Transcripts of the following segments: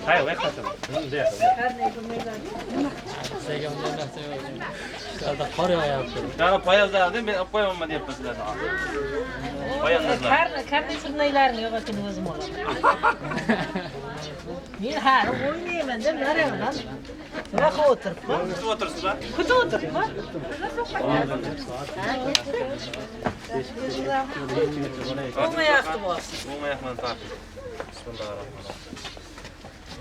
Hayır, ben kaçırdım. Kana payazlar değil mi? Ben koyamam ben yapmasınlar. Payazlar. Karne sırnaylarını yok atın özüm oğlum. Men har o'ynayman deb yuraman lan. Yo'q o'tiribman. Kutib o'tirsiz lan. Kutib o'tiribman. Olmayapti bu. Olmayapman tartib.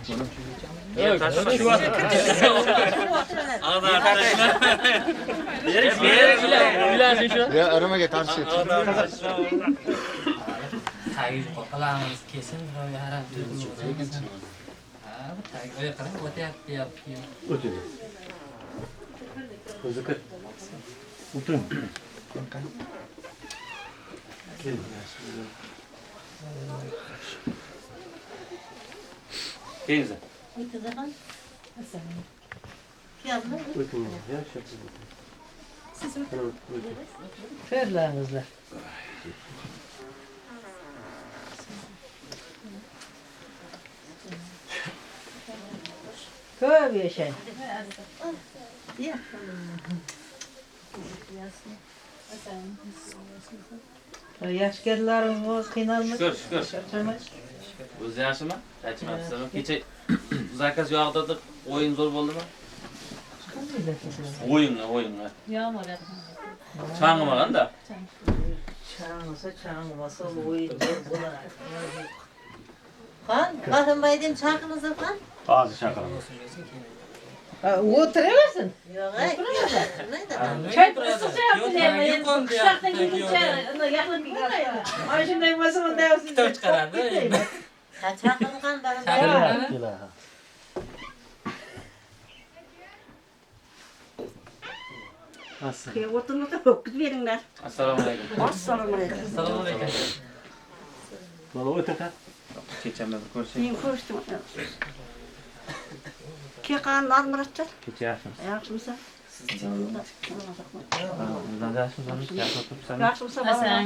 Bismillahirrahmanirrahim. Ya aramaga tartışıyor. Tagiz qoqalamiz kesin yaram turibmiz. Ha, bu tag oyoq qarang, o'tyapti, yapti. O'tadi. Qiziq. O'tiring. Keling. Kelingizlar. O'ting. Yaxshi. Siz o'ting. Ferlaringizlar. Ko'p yashang. Yoshlarimiz qiynalmaydi. Shukr. O'zi yaxshimi? Aytmabsizmi? Kecha zakaz yo'qdirdik. O'yin zo'r bo'ldimi? O'yinni. Yomg'ir. Chang'imaganda. Chang'masa o'yin bo'lar. Qan, Qahramaydim chaqimizdir qan? Hozir chaqiraman. O'tiraversin. Yo'q, ay. Choy issiqchayapti. Qishloqdan kelguncha yaqin keladi. Mana shunday bo'lsa bunday bo'lsin. Kitob chiqaradi. Chaqirgan baribir. Chaqiradi. O'tirmasa ho'kiz beringlar. Assalomu alaykum. Assalomu alaykum. Assalomu alaykum. Mana o'ting ha. Kechamda ko'rsak. Men ko'rishdim. Keqan narmiracha. Kecha yaxshimiz. Yaxshimisa? Yaxshimiz. Yaxshimisa? Hasan,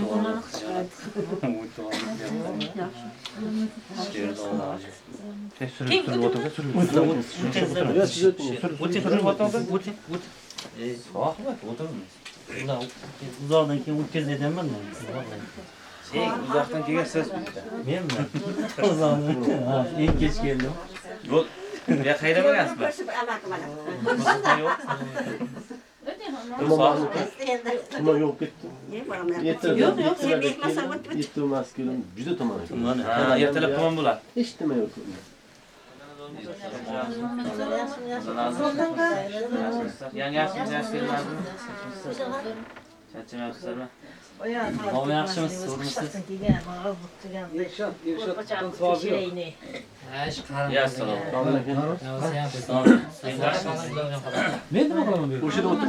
Uzoqdan keyin o'tkiz deganman. Uzoqdan kelgan siz. Menmi? Uzoqdan. Ha, eng kech keldim. Yo'l. Ya qaydamagansiz? Nima yo'q ketdi. Yo'q, sen bekmasan o'tib. Yetmas kelim juda tomon ekan. Ha, ertalab tomon bo'ladi. Hech nima yo'q. Yangi kelmadimi? Charchamayapsizlarmi? Havo yaxshimisiz? So'rmisiz? Ash qaram. Ya salom. Men nima qilaman bu? O'shada o'tir.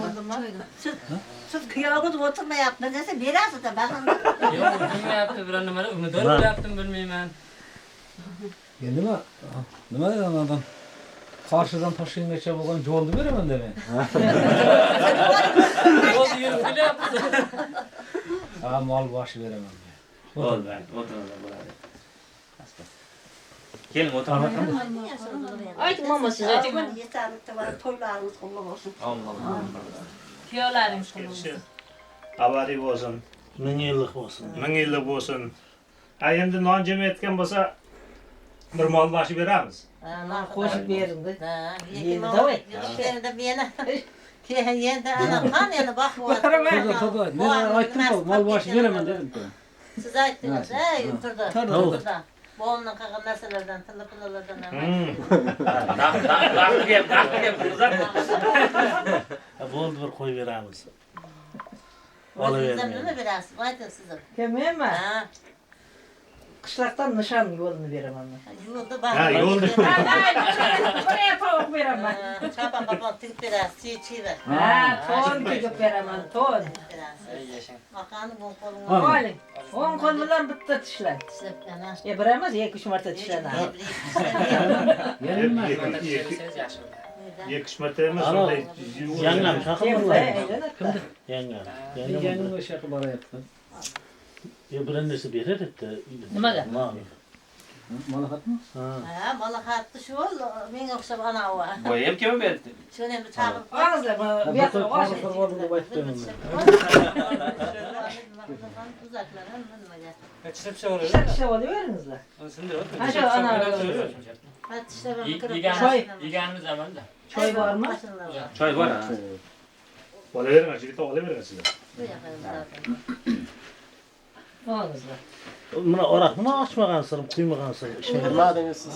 Siz kuyovimiz o'tirmayapti desa berasiz-da, baxin. Yo'q, bilmayapti, biror nimalar umidvor bo'lyaptim, bilmayman. Nima dedim adam? Qarshidan Toshkentgacha bo'lgan yo'lni beraman demen. Yo'lda yurib kelyapti. Ha, mol boshi beraman. Bo'ldi, o'tiringlar bo'ladi. Keling, o'tiring. ayting mama siz ayting. Yetarlikda bor, to'ylarimiz qutlug' bo'lsin. Kuyovlaringiz qutlug' bo'lsin. Avariy bo'lsin. 1000 yillik bo'lsin. 1000 yillik bo'lsin. Endi non jemayotgan bo'lsa bir mol boshi beramiz. Qo'shib beringda. Davay. Endi meni keyin endi ana qan endi baqyapti. Men aytdim, mol boshi beraman dedim. Siz aytdingiz, ey, turdi. Bo'mni qilgan narsalardan, tilla pullardan Bo'ldi, bir qo'y beramiz. O'zingizdan nima berasiz? Ayting sizlar. Menman Ha, qishloqdan nishon yo'lini beraman. yo'lda Ha, yo'lda. Buraya tovuq beraman. Chapan papon tigib berasiz, chiva. Ha, to'n tegib beraman, to'n. Aqani bu qo'lingizga Oling. 10 qo'l bilan bitta tishlang. tishlab ana. Bir emas, 2-3 marta tishlanadi. 2 marta emas, Ana, shunday. Yangam chaqirdilar. Yangam. Yangam o'sha yoqqa boryapti. Birinchisi berar edi. Nimaga? Malahatmi? Ha, malahatni shu, menga o'xshab anavi. Boya ham kim berdi? Shuni ham chaqirib Og'izlar bu Bir yoqqa to'y oshib. qora bor deb aytdim. Tuzaklar ham nimaga? Chishib chiqaveradi. Ishlab olaveringizlar. Shunday o'tdi. Ha, shu ana Ha, tishlab ham Yeganimiz zamanda. choy bormi? Choy bor ha. Olavering, jigit olavering sizlar. Bu yoqqa Og'izlar. Buna orak nima ochmagansizlar, quymagansiz. Bilmadingiz siz.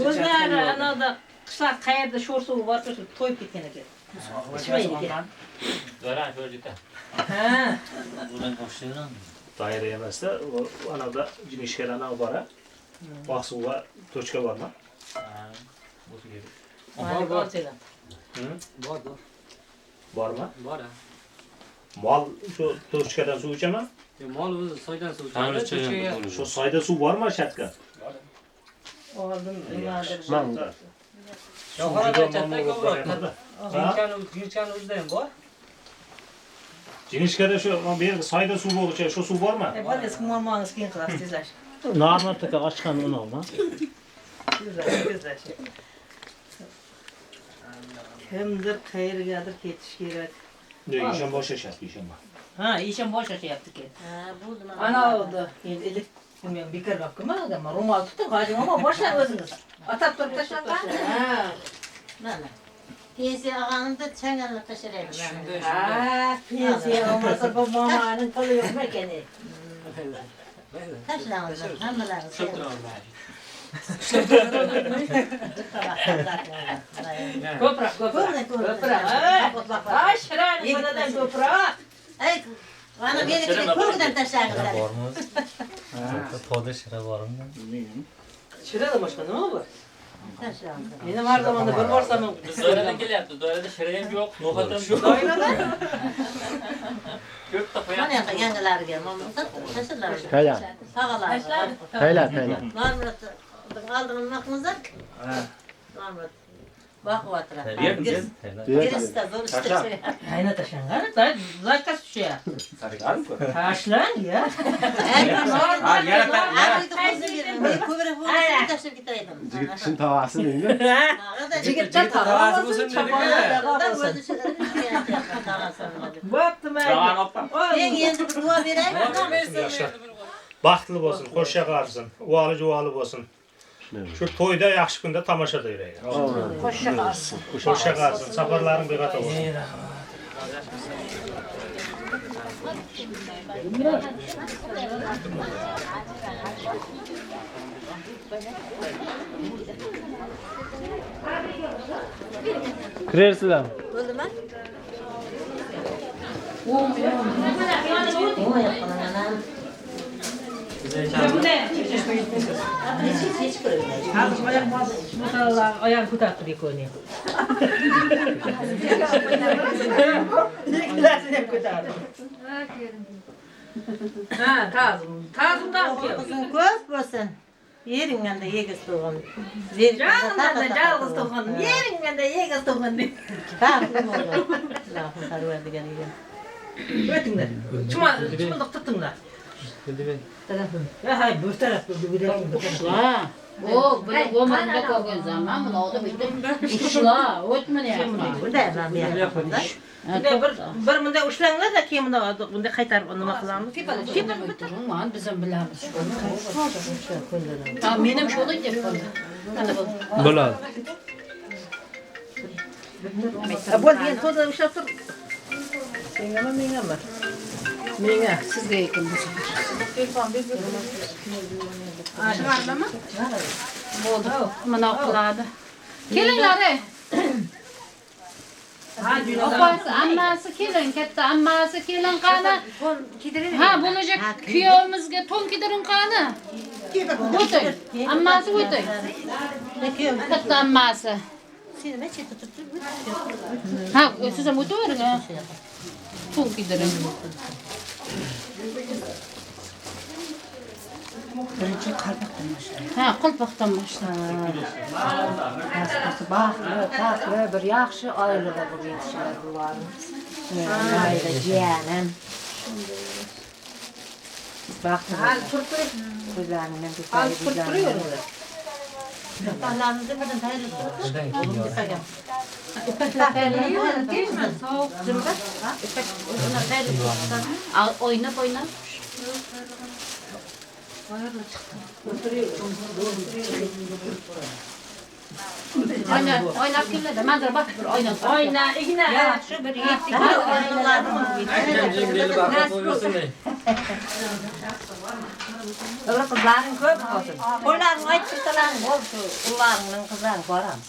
O'zlari anada qishlar qayerda sho'r suvi bor, shu to'yib ketgan ekan. Ichmaydi ekan. Zoran ko'rdikda. Ha. Ulan qo'shayman. Daire emasda, anada jinishkalarni olib bora. Oqsuva tochka bormi? Bor. Bormi? Bor. Mol shu tochkadan suv ichaman. Mol o'zi soydan suv ichadi. Shu soyda suv bormi shatka? Oldim, nimadir. Yirchani o'zida ham bor. Jinishkada shu bu yerda soyda suv bo'g'icha, shu suv bormi? Biz muammongiz keyin qilasiz, tezlash. Normal taka ochgan unavmi? Tezlash. Kimdir qayergadir ketish kerak. Ishon boshlashadi, ishonma. Ha, ishim boshlashyapti ekan. Ha, bo'ldi mana. Ana oldi. Endi ilk men bekor qilmagan, ro'mol tutib, hozir ama boshlab o'zingiz. Atab turib tashlagan. Ha. Mana. Pensiya olganimda changallab tashraydi. Ha, pensiya olmasa bu momaning qo'li yo'qmi ekan? Tashlanglar, hammalaringiz. Ko'proq. Ay, shirani manadan ko'proq. Ay, mana meniki ko'kdan tashlanglar. To'da shira bormi? Shirada boshqa nima bor? Tashlanglar. Meni har zamonda bir borsam, Biz doiradan kelyapti. Doirada shira ham yo'q, no'xat ham yo'q. doirada Ko'pda Mana qo'yapti. yoqqa yangilarga tashlanglar. Kayla. Tog'alar. Kayla, kayla. Normal aldırmakmızda. Normal. Bakıvatıra. Gerisi zor işte. ayna tashlangan. Da zakaz tushya. Tashlang ya. Ko'bra bu tashlab ketaydim. Jigit kishin tavasi deydi. Jigitlar tog'asi bo'lsin bo'pti mayli. Men endi bir duo beray. Baxtli bo'lsin, qo'shcha qarsin, o'g'li juvoli bo'lsin. Shu to'yda yaxshi kunda tomosha yuraylik. Qo'shcha qarsin, safarlaring beg'ata bo'lsin. Kirersizlar. Bo'ldimi? Ayağını kurtarttı bir konu. İkilerini hep kurtardı. Ha, tazım. Tazımdan ki. Kızın ko'p bo'lsin. Yeringanda yegiz to'g'in. Canımdan da calgız toğun. Yerinden de yegiz toğun. Baxtli bo'ldi. Allohim parvardigariga. Ötünler. Çumalık tuttunlar. Ya hay bu tarafta bir de. Uşla. O böyle gomanında koyduğun zaman bunu oldu bitti. Uşla. Ötmeni yapma. Bunda ham bir Bir mında uçlanlar da kim bunda bunda qaytarib nima qilamiz? Durman bizim bilamiz. Ha benim şolu dep qoldi. Mana bu. Bo'ladi. Bo'l men to'da ushlab tur. Sengami mengami? Menga. Sizga ekan bu. Chiqardimi? Bo'ldi. Mana qiladi. Kelinglar. Opasi, ammasi kelin, katta ammasi kelin qani. Ha, bo'lajak kuyovimizga to'n kidirin qani. O'ting. Ammasi o'ting. Katta ammasi. Seni nima chetda turib? Ha, siz ham o'tavering. To'n kidirin. Birinchi qalpoqdan boshlaydi. Ha, qalpoqdan boshlaydi. Baxtli, bir yaxshi oilada bo'lib yetishlar bularimiz. Oila jiyanim. Baxtli. Hal turib ko'zlarini ko'tarib. Allah'ımızı buradan hayırlısı olsun. Oynab. Oynab keladi. Manzara bak, oynab. Oyna, igna. Yaxshi bir yetdik. Öyle kızların köp olsun. Onların ayttıklarını olsun. Onların kızlarını koyarız.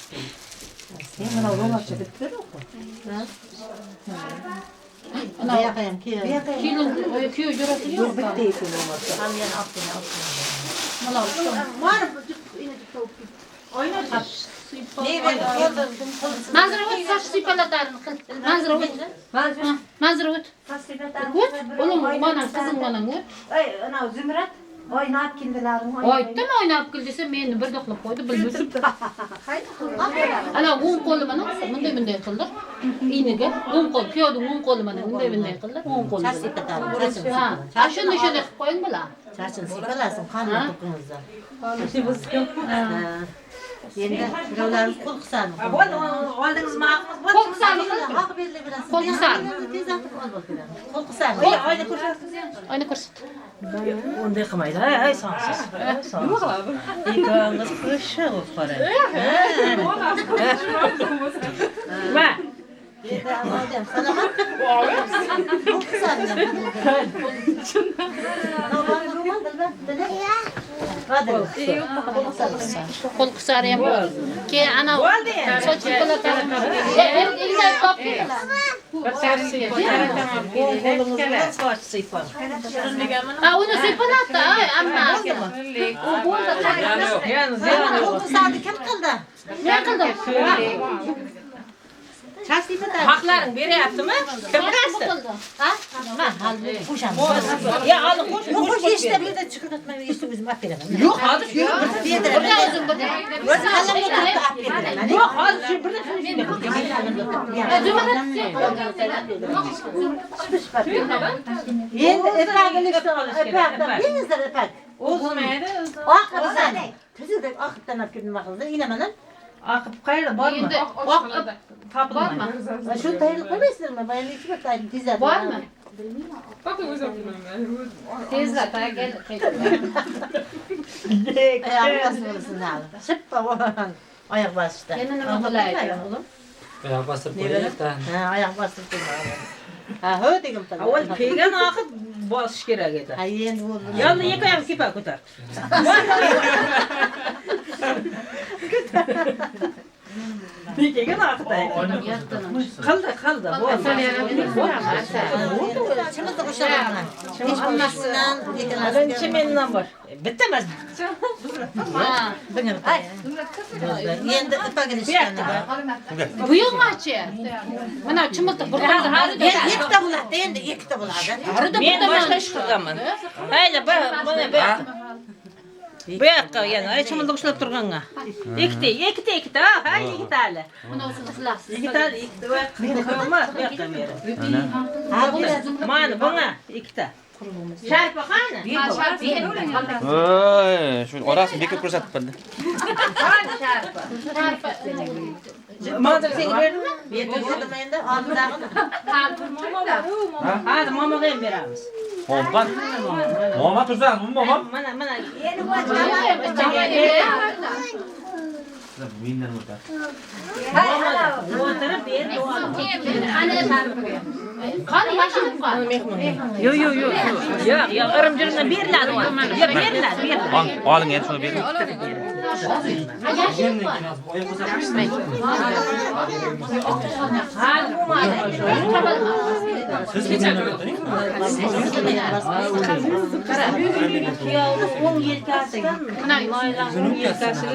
Sen bana romaça bitir oku. Ne yapayım ki? Kilo jurası yok. Bitti ki romaça. Tam yani aklına. Mana Var mı? Manzara o't saç sipalatarini qil. Manzara o't. O't. Oğlum mana qizing mana o't. Ay, ana Zümrət oynab keldilaring. Aytdim oynab kel desa meni bir doqlab qo'ydi, bilmasib. Ana o'ng qo'li mana bunday qildi. Iniga o'ng qo'l, piyoda o'ng qo'li mana bunday qildi. O'ng qo'li. Ha, shunday qilib qo'ying bilan. Çarçın sipalarsın kanlı topunuzda. Endi birovlarimiz qo'l qisarmi? Oldingiz ma'qul. Qo'l qisarmi? Haq berildi biraz. Qo'l qisarmi? Qo'l qisarmi? Oyna ko'rsatasiz. Oyna ko'rsat. Unday qilmaydi. Hay, sonsiz. Nima qiladi? Ikkingiz qo'shib qarang. Va. Qo'l qisar ham bor. Keyin ana soch sipalatarini. Ilgari topinglar. Ha, uni sipalatdi, ay, ammasi. U bo'ldi. Qo'l qisarni kim qildi? Men qildim. Haqlaring beryaptimi? Kim qildi? Ha? Men hal qo'sham. Ya, hali qo'sh. Qo'sh eshitib bir chiqirtmay eshitib o'zim olib beraman. Yo'q, hozir shu O'zim Yo'q, hozir shu bir Endi epagilishni olish kerak. Bengizlar epag. O'zmaydi. Oqibdan. Tuzidek oqibdan olib kelib nima qildi? Inaman. Aqib qayerda bormi? Oqib topilmi? Shu tayinli qo'ymaysizlarmi? Bayli ichib tayinli tezlar. Bormi? Tezlar tayinli. Oyoq bosmasın hali. Şıppa oyoq bosishda. Yana nima qilaylik? Oyoq bosib qo'yaylik-da. Ha, oyoq bosib qo'yadi. Ha, ho degim qildi. Avval pegan oqib bosish kerak edi. Ha, endi bo'ldi. Yo'lni ikki ham kepa ko'tar. Pegan oqib. Qildi. Chimizni qo'shamiz. Hech bo'lmasdan Birinchi mendan bor. Bitta emas. Ha. Endi ipagilishganda. Bu yo'qmachi. Mana chimiltiq bir xil. Ikkita bo'ladi, endi ikkita bo'ladi. Men boshqa ish qilganman. Hayda, mana bu yoqqa. Bu yoqqa yana chimildiq ushlab turganga. Ikkita, ha, ikkitali. Buni o'zini qilasiz. Ikkitali, ikkita va qilma, bu yoqqa beri. Mana bunga ikkita. Sharpa qani? Voy, shu orasini bekib ko'rsatib qo'ydi. Qani sharpa? Mana senga berdimmi? Berdim endi, oldidag'ini. Ha, momoga ham beramiz. Momon. Momon tursan, momon. Mana. Mendan o'tar. O'tirib ber. Qani yashinib qol. Yo'q. Yo'q, irimjirimdan beriladi. Yo'q, beriladi. Oling endi shuni bering. Siz geçen gördünüz mü? Kuyovni 10 yelkasi. Maylanning 10 yelkasi.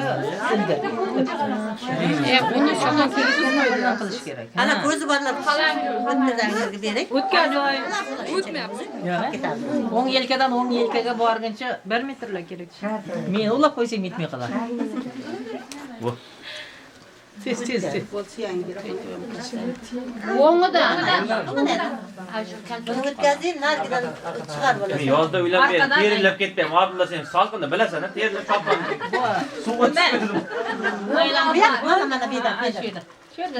Buni shundan kelib qilish kerak. Ana ko'zi borlar o'tmazlarga berek. O'tgan joy o'tmayapti. 10 yelkadan 10 yelkaga borguncha 1 metrlar kerak. Men ulab qo'ysam yetmay qolar. Tez. O'ng'idan. Buni o'tkazing, naridan chiqarib olasiz. Yozda uylab ber, terilib ketdim. Abdulla sen salqinda bilasan, terilib chopgan. Suvga tushib Mana bu yerda.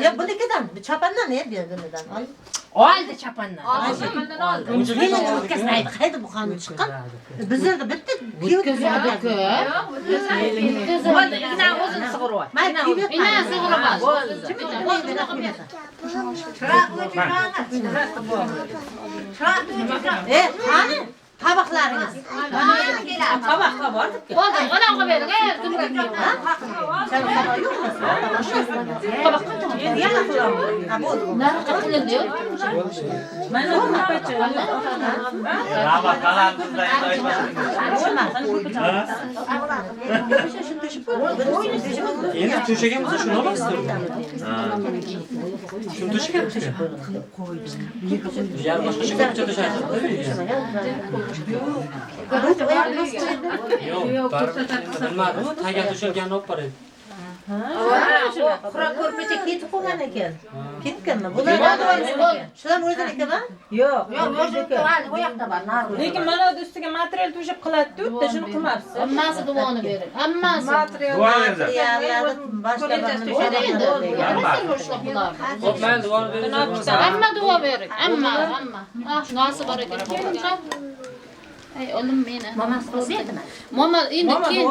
Ya bunikidan, chapandan ne berganidan. Oldi chapandan. Meni o'tkazmaydi. Qayda bu qanun chiqqan? Bizlarda bitta O'tkazadi-ku. Bo'ldi, ina o'zini sig'irib. Mayna Ina sig'irib qani? Tabaqlaringiz. Tabaqqa bordik. Bo'ldi, unaqa bering. Yana qilaman. Nariga qilindi-yu. Mana bu pacha. Rama qalamizda endi aytmasin. Endi to'shagan bo'lsa shuni olasizlar. Shuni to'shagan. Yar boshqa shakar to'shasiz. Yo'q, bilmadim. Taga to'shalganini olib boray. Qura ko'rpacha ketib qolgan ekan. Ketganmi? Bular shular o'zinikimi? Yo'q. O yoqda bor. Lekin mana bu ustiga material to'shab qiladi-ku, bitta shuni qilmabsiz. Hammasi duvoni bering. Hammasi. Material. Boshqa Xo'p, mayli, duoni bering. Hamma duvo bering. Hamma. Ah, shunisi bor ekan. Ey oğlum meni. Maması qo'yadimi? Mama endi keyin.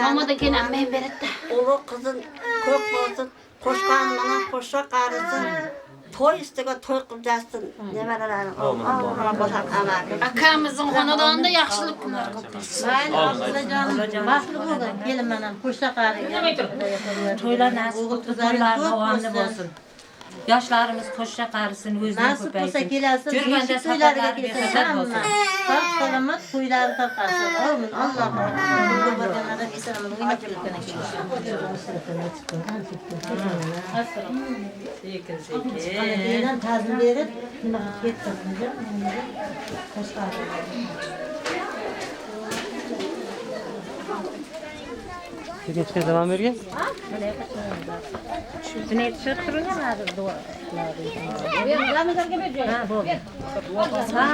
Mamadan keyin ammam beradi. Ulug' qizil ko'p bo'lsin, qo'shgan mana qo'sha qarisin. To'y ustiga to'y qilib jastin. Nevaralarim. Akamizning xonadonida yaxshilik kunlar qilib. Mayli, Abdullajon, baxtli bo'lgan kelin mana qo'shla qariga. To'ylar nasib qilib to'ylar davomli bo'lsin. Yoshlarimiz qo'shcha qarisin, o'zini Nasib bo'lsa ko'paysin. kelasiz, Yurganda to'ylariga safarlar kelsa bexatar hamma. bo'lsin. Sog' salomat to'ylari tarqasin. Amin. Alloh bo'lganlarda esalamni o'ynab kelgan ekan. Sekin. Ta'zim berib, nima ketdim. Kechga davom bergan? Shuni tushib turgan hozir duo. Ramazonga berjoy. Ha, bo'ldi. Ha.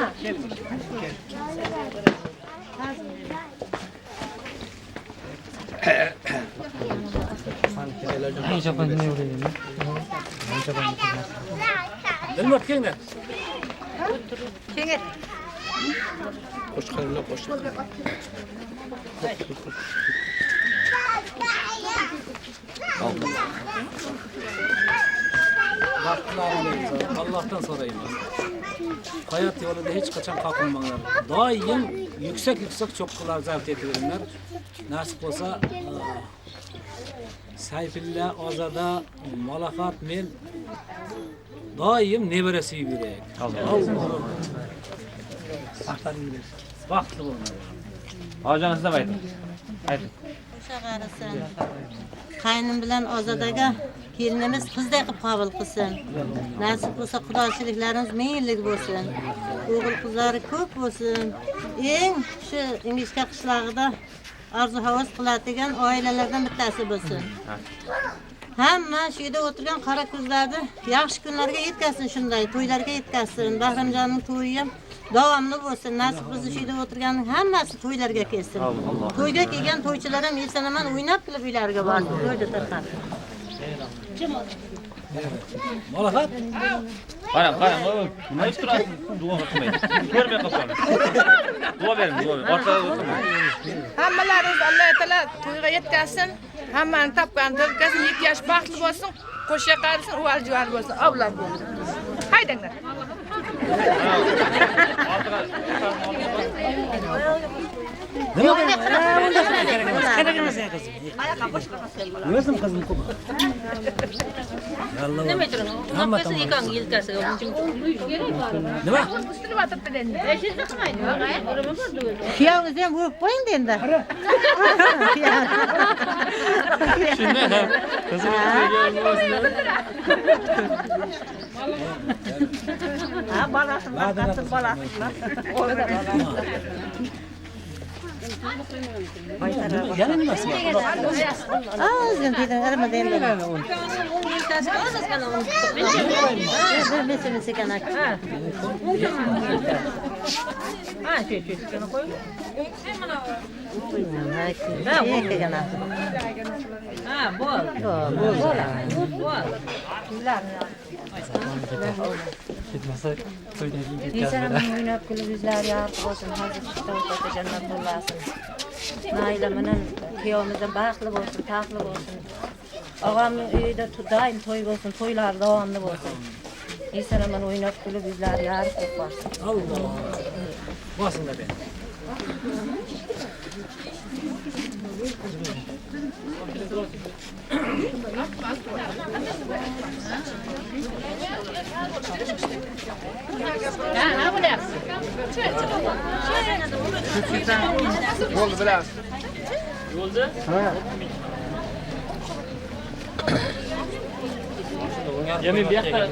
Dilmat kengda. Kenget. Qo'shqarlar qo'shqa. Allohdan so'rayman. Hayot yo'lida hech qachon qoqilmanglar. Doim yuksak cho'qqilar zabt etaveringlar. Nasib bo'lsa Sayfilla, Ozoda, Malafat men doim nebara sevib yuraylik. Alloh. Baxtli bo'linglar. Hojon sizdan ayting. Ayting. Qo'sha qarisin. Qaynim bilan Ozodaga kelinimiz qizday qilib qabul qilsin. Nasib bo'lsa xudochiliklarimiz ming yillik bo'lsin. O'g'il qizlari ko'p bo'lsin. Eng shu Ingishka qishlog'ida arzu havas qiladigan oilalardan bittasi bo'lsin. Hamma shu yerda o'tirgan qora ko'zlarni yaxshi kunlarga yetkazsin, shunday to'ylarga yetkazsin. Bahramjonning to'yi ham davomli bo'lsin. Nasib bo'lsa shu yerda o'tirganning hammasi to'ylarga kelsin. To'yga kelgan to'ychilar ham esanaman o'ynab kulib uylariga borsin. To'yda tarqatsin. Malafat. Qarang, nima qilib turasiz? Duo qilmaysiz. Ko'rmay qolsangiz. Duo bering, duo. Orqaga o'tirmang. Hammalaringiz Alloh taolo to'yga yetkazsin. Hammani topgan yetkazsin, 2 yosh baxtli bo'lsin, qo'shga qarisin, o'g'il juvon bo'lsin, avlod bo'lsin. Haydanglar. Nima kerak emas. kızım. Özüm kızım kuba. Allah Ne metron? Hamma Nasıl ikan yelkasi? Nima? Kuyovimizni ham urib qo'ying endi. Shunda ham qizimiz Ha, balasi bor, balasi bor. Yana nimasi bor? O'zim dedim, arama endi. Bir meselesi kanak. Ha, şey, kana koy. Ha, bol. ketmasa to'ydagi Insonlar o'ynab kulib yuzlari yorug' bo'lsin, hozir tavbata jannat bo'lsin. Naila bilan kuyovimizdan baxtli bo'lsin, taxtli bo'lsin. Og'amning uyida doim to'y bo'lsin, to'ylar davomli bo'lsin. Insonlar bilan o'ynab kulib yuzlari yorug' bo'lsin. Allah. Basın da ben. Ha, bu da. Oldu biraz. Oldu? Ha. Yemin bir yakta.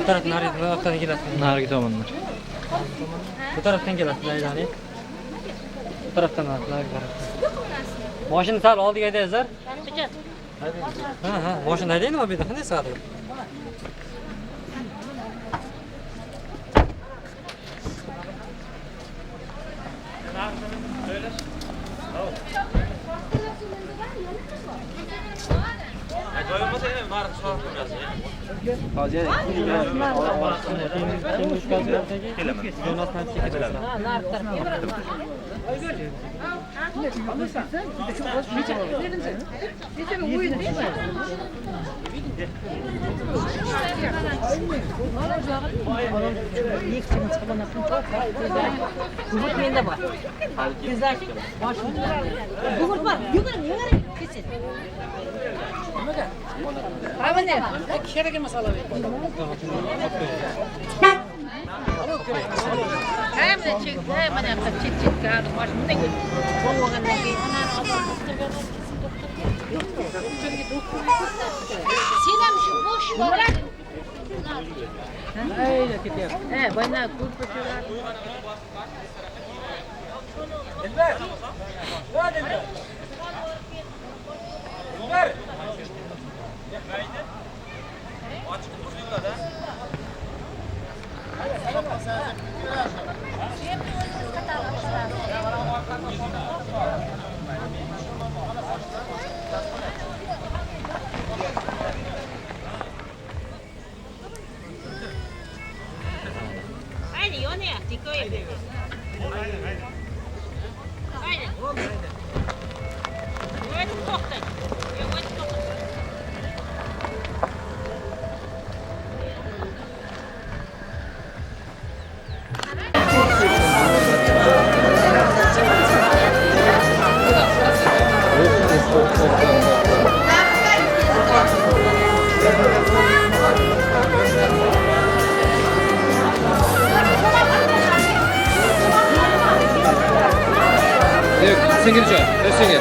Bu taraf narı gidersin. Narı gidiyorum onlar. Bu taraftan gelsin Leyla'ni. Bu taraftan narı gidersin. Maşını sal oldu gayda yazar. Ha, maşını değil mi bir de? Ne sağdı? Kereke masala. Hem de çık, hemen yaptı, çık kaldı. Başımda gül. Bu vakit lagi. Sinem şu boş var. Öyle gidiyor. Bana kurtuluşlar. Elber. Hadi Elber. Elber. Haydi yone ya, dikoy. Haydi. Haydi tokta. Haydi tokta. Evet, sen gir çağır. Sen gir.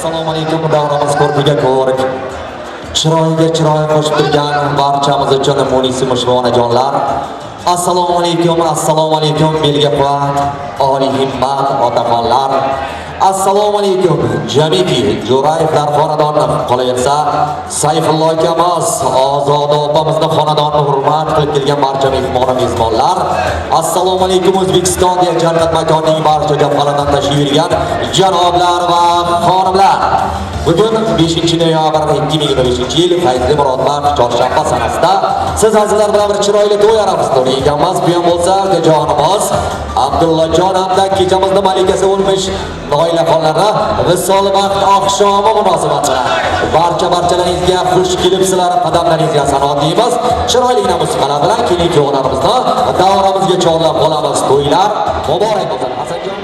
assalomu alaykum. Davramiz ko'rkiga ko'rik. Chiroyga chiroy qo'shib turgan barchamiz uchun munisi mushvonajonlar. Assalomu alaykum belga quvvat, oliy himmat otaxonlar. Assalomu alaykum jamiki Jo'rayevlar xonadoni qolaversa, Sayfullo akamiz, Ozoda opamizni xonadonni hurmat qilib kelgan barcha mehmonlar. Assalomu alaykum O'zbekiston deya jannat makonining barcha jabhalaridan tashrif buyurgan janoblar va xonimlar. Bugun 5-noyabr 2025-yil fayzli murodbaxt chorshanba sanasida siz azizlar bilan bir chiroyli to'y arafasida o'ynayganmiz. Bu ham bo'lsa jonimiz Abdullajon hamda kechamizni malikasi bo'lmish noilaxonlarga visol baxt oqshomi munosabati bilan barchalaringizga xush kelibsizlar, qadamlaringizga sanot deymiz. Chiroyligina musiqalar bilan keling to'ylarimizni davramizga chorlab qolamiz. To'ylar muborak bo'lsin. Hasanjon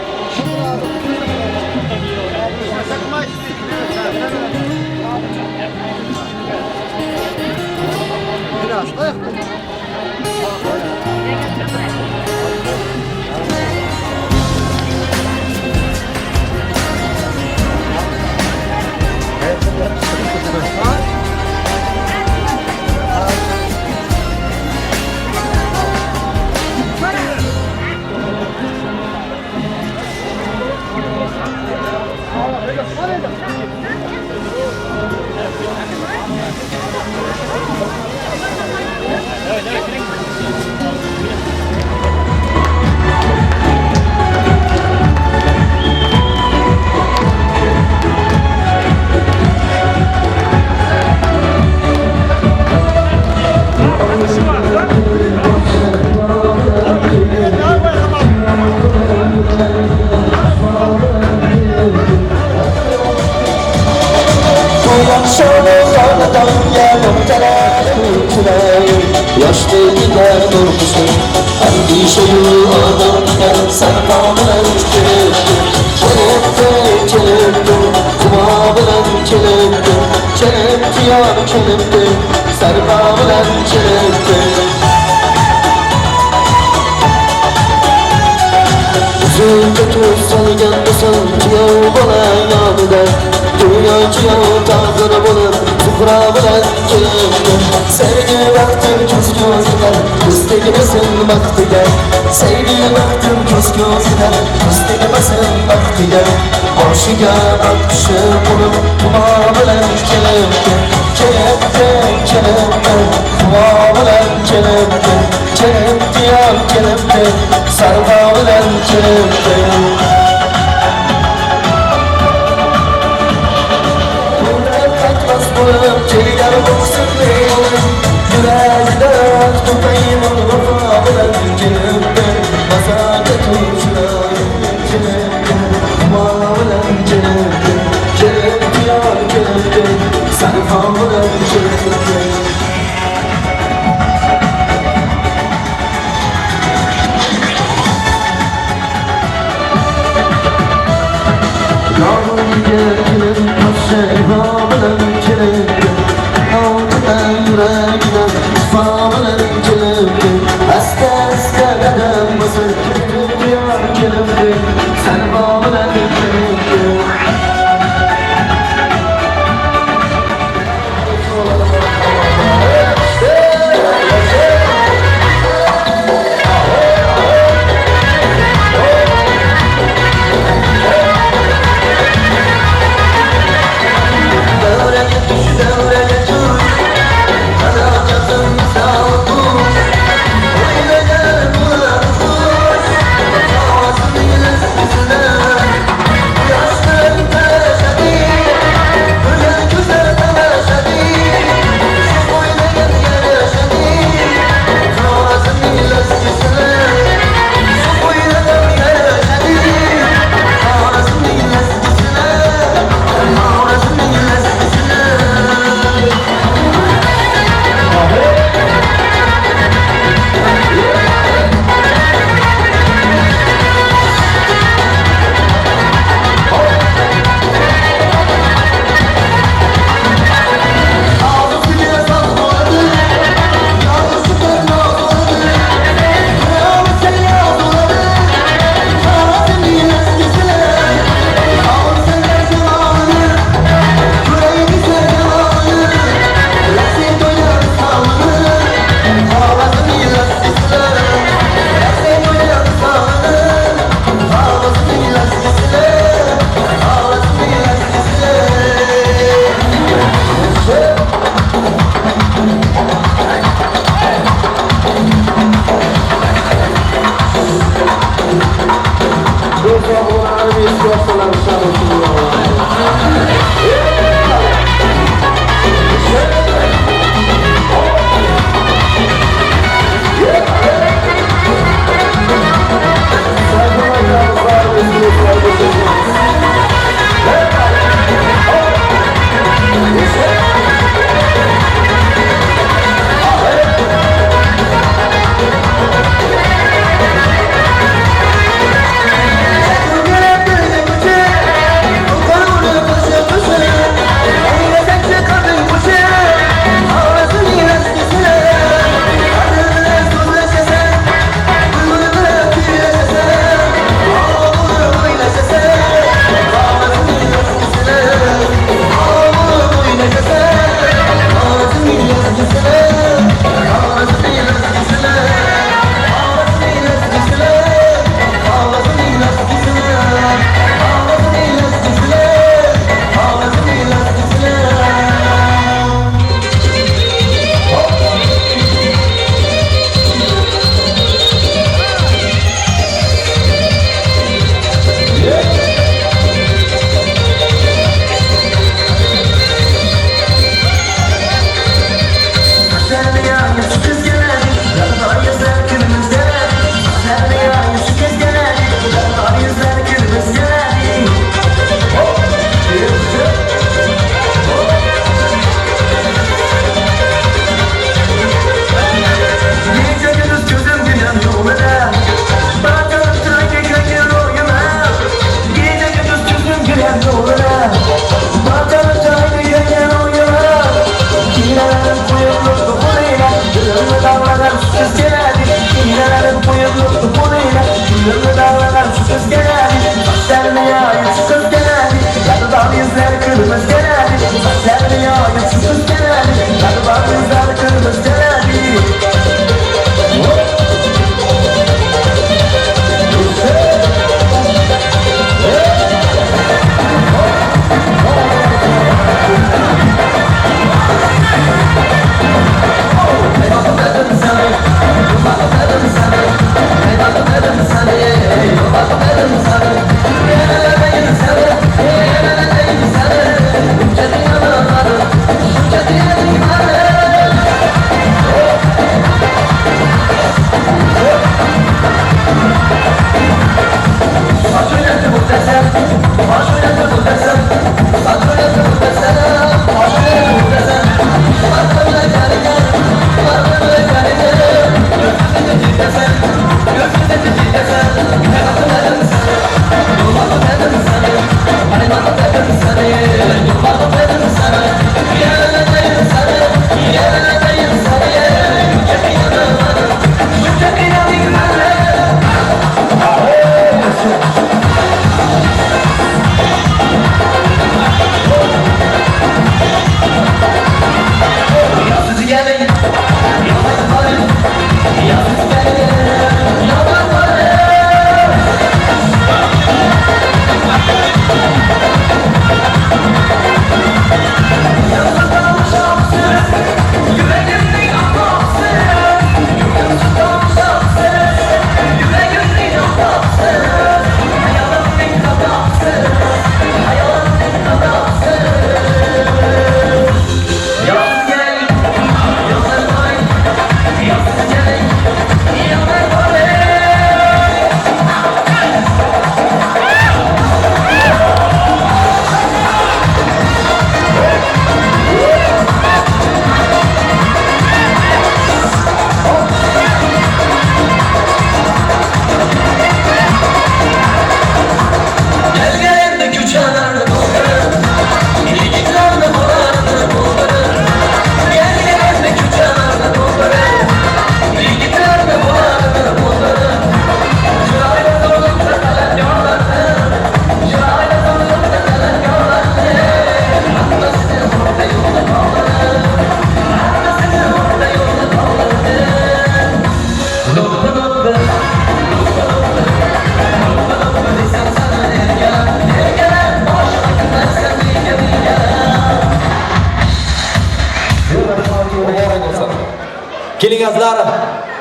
Keling azlar,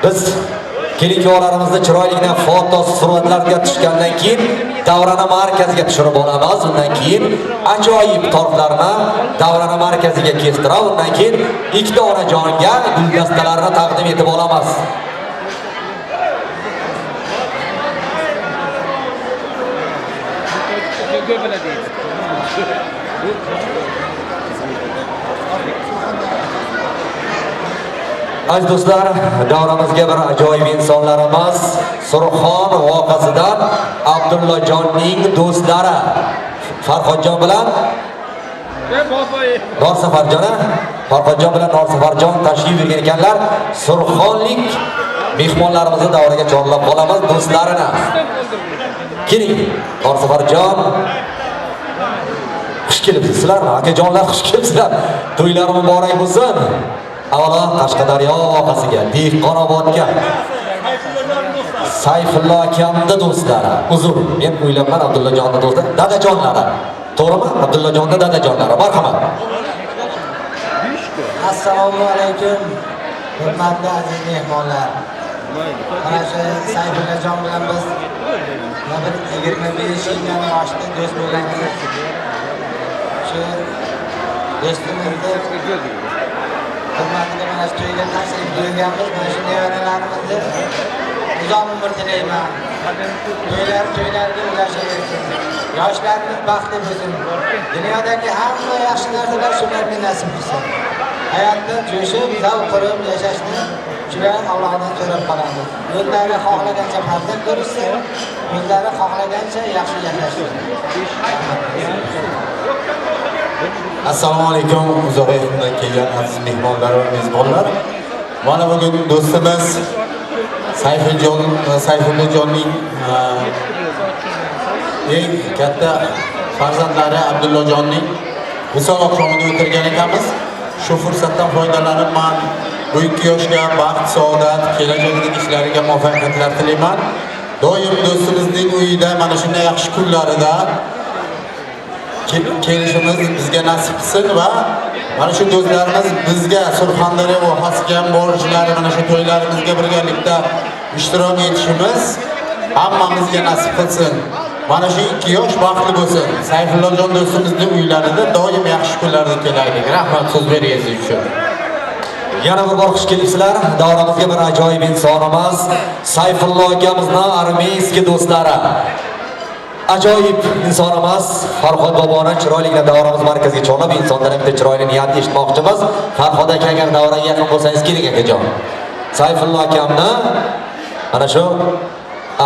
biz kelin-kuyovlarimizni chiroyligina foto suratlarga tushgandan keyin davrana markaziga tushirib olamiz. Undan keyin ajoyib tortlarni davrana markaziga keltirib, undan keyin ikkita onajonga guldastalarini taqdim etib olamiz. Aziz do'stlar, davramizga bir ajoyib insonlarimiz Surxon voqasidan Abdullajonning do'stlari Farhodjon bilan Farhodjon bilan Norsafarjon tashrif buyurgan ekanlar. Surxonlik mehmonlarimizni davraga chorlab qolamiz do'stlarini. Keling, Norsafarjon. Xush kelibsizlar, akajonlar, xush kelibsizlar. To'ylar muborak bo'lsin. Avvalo Qashqadaryo voqasiga, Dehqonobodga Sayfulla akamni do'stlari. Uzr, men o'ylabman Abdullajonning do'stlari, dadajonlari. To'g'rimi? Abdullajonning dadajonlari. Marhamat. Assalomu alaykum. Hurmatli aziz mehmonlar. Mana shu Sayfullajon bilan biz 25 yildan oshdi do'st bo'lganmiz. Shu do'stimizni hurmatiga mana shu to'yga tashrif buyurganmiz. Mana shu nevaralarimizni uzoq umr tilayman. To'ylarga ulashaversin. Yoshlarimiz baxtli bo'lsin. Dunyodagi hamma yaxshi narsalar shularga nasib qilsin. Hayotda jo'shib, zavq qilib yashashni shular Allohdan so'rab qolamiz. O'zlari xohlagancha farzand ko'rishsin, o'zlari xohlagancha yaxshi yashashsin. Assalomu alaykum, uzoq yaqindan kelgan aziz mehmonlar va mezbonlar. Mana bugun do'stimiz Sayfullajonning eng katta farzandlari Abdullajonning misol oqshomida o'tirgan ekanmiz. Shu fursatdan foydalanib men bu 2 yoshga baxt, saodat, kelajakdagi ishlariga muvaffaqiyatlar tilayman. Doim do'stimizning uyida mana shunday yaxshi kunlarida kelishimiz bizga nasib qilsin va mana shu do'stlarimiz bizga Surxondaryo vohasiga borishlari, mana shu to'ylarimizga birgalikda ishtirok etishimiz hammamizga nasib qilsin. Mana shu 2 yosh baxtli bo'lsin. Sayfullajon do'stimizning uylarida doim yaxshi kunlarda kelaylik. Rahmat so'z berganingiz uchun. Yana bir bor xush kelibsizlar. Davramizga bir ajoyib insonimiz Sayfulla akamizning armiyskiy do'stlari. Ajoyib insonimiz Farhod boboni chiroyligina davramiz markaziga chorlab, insondan bitta chiroyli niyat eshitmoqchimiz. Farhod aka, agar davraga yaqin bo'lsangiz keling akajon. Sayfulla akamni mana shu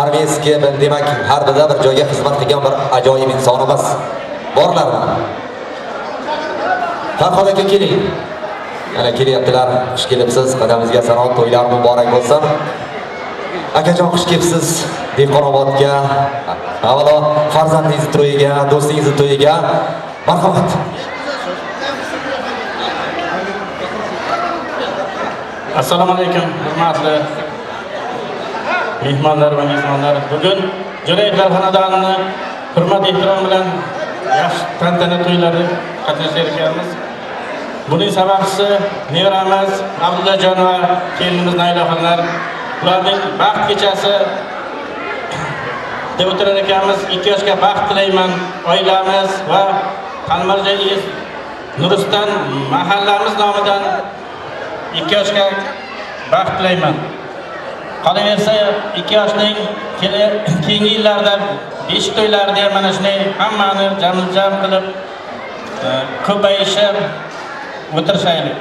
armiyskiy, demak, harbida bir joyga xizmat qilgan bir ajoyib insonimiz. Borlarmi? Farhod aka keling. Mana kelyaptilar. Xush kelibsiz. Qadamingizga salom, to'ylar muborak bo'lsin. Akajon xush kelibsiz Dehqonobodga. Avvalo farzandingiz to'yiga, do'stingiz to'yiga marhamat. Assalomu alaykum, hurmatli mehmonlar va mezbonlar. Bugun Jo'rayevlar xonadonini hurmat ehtirom bilan yaxshi tantana to'ylari qatnashar ekanmiz. Buning sababchisi nevaramiz Abdullajon va kelinimiz Nayla xonlar. Ularning baxt kechasi deb o'tirar ekanmiz. 2 yoshga baxt tilayman. Oilamiz va Qalmarjoy Nuriston mahallamiz nomidan 2 yoshga baxt tilayman. Qolaversa 2 yoshning keyingi yillarda beshik to'ylarida mana shunday hammani jam qilib ko'payishib o'tirishaylik.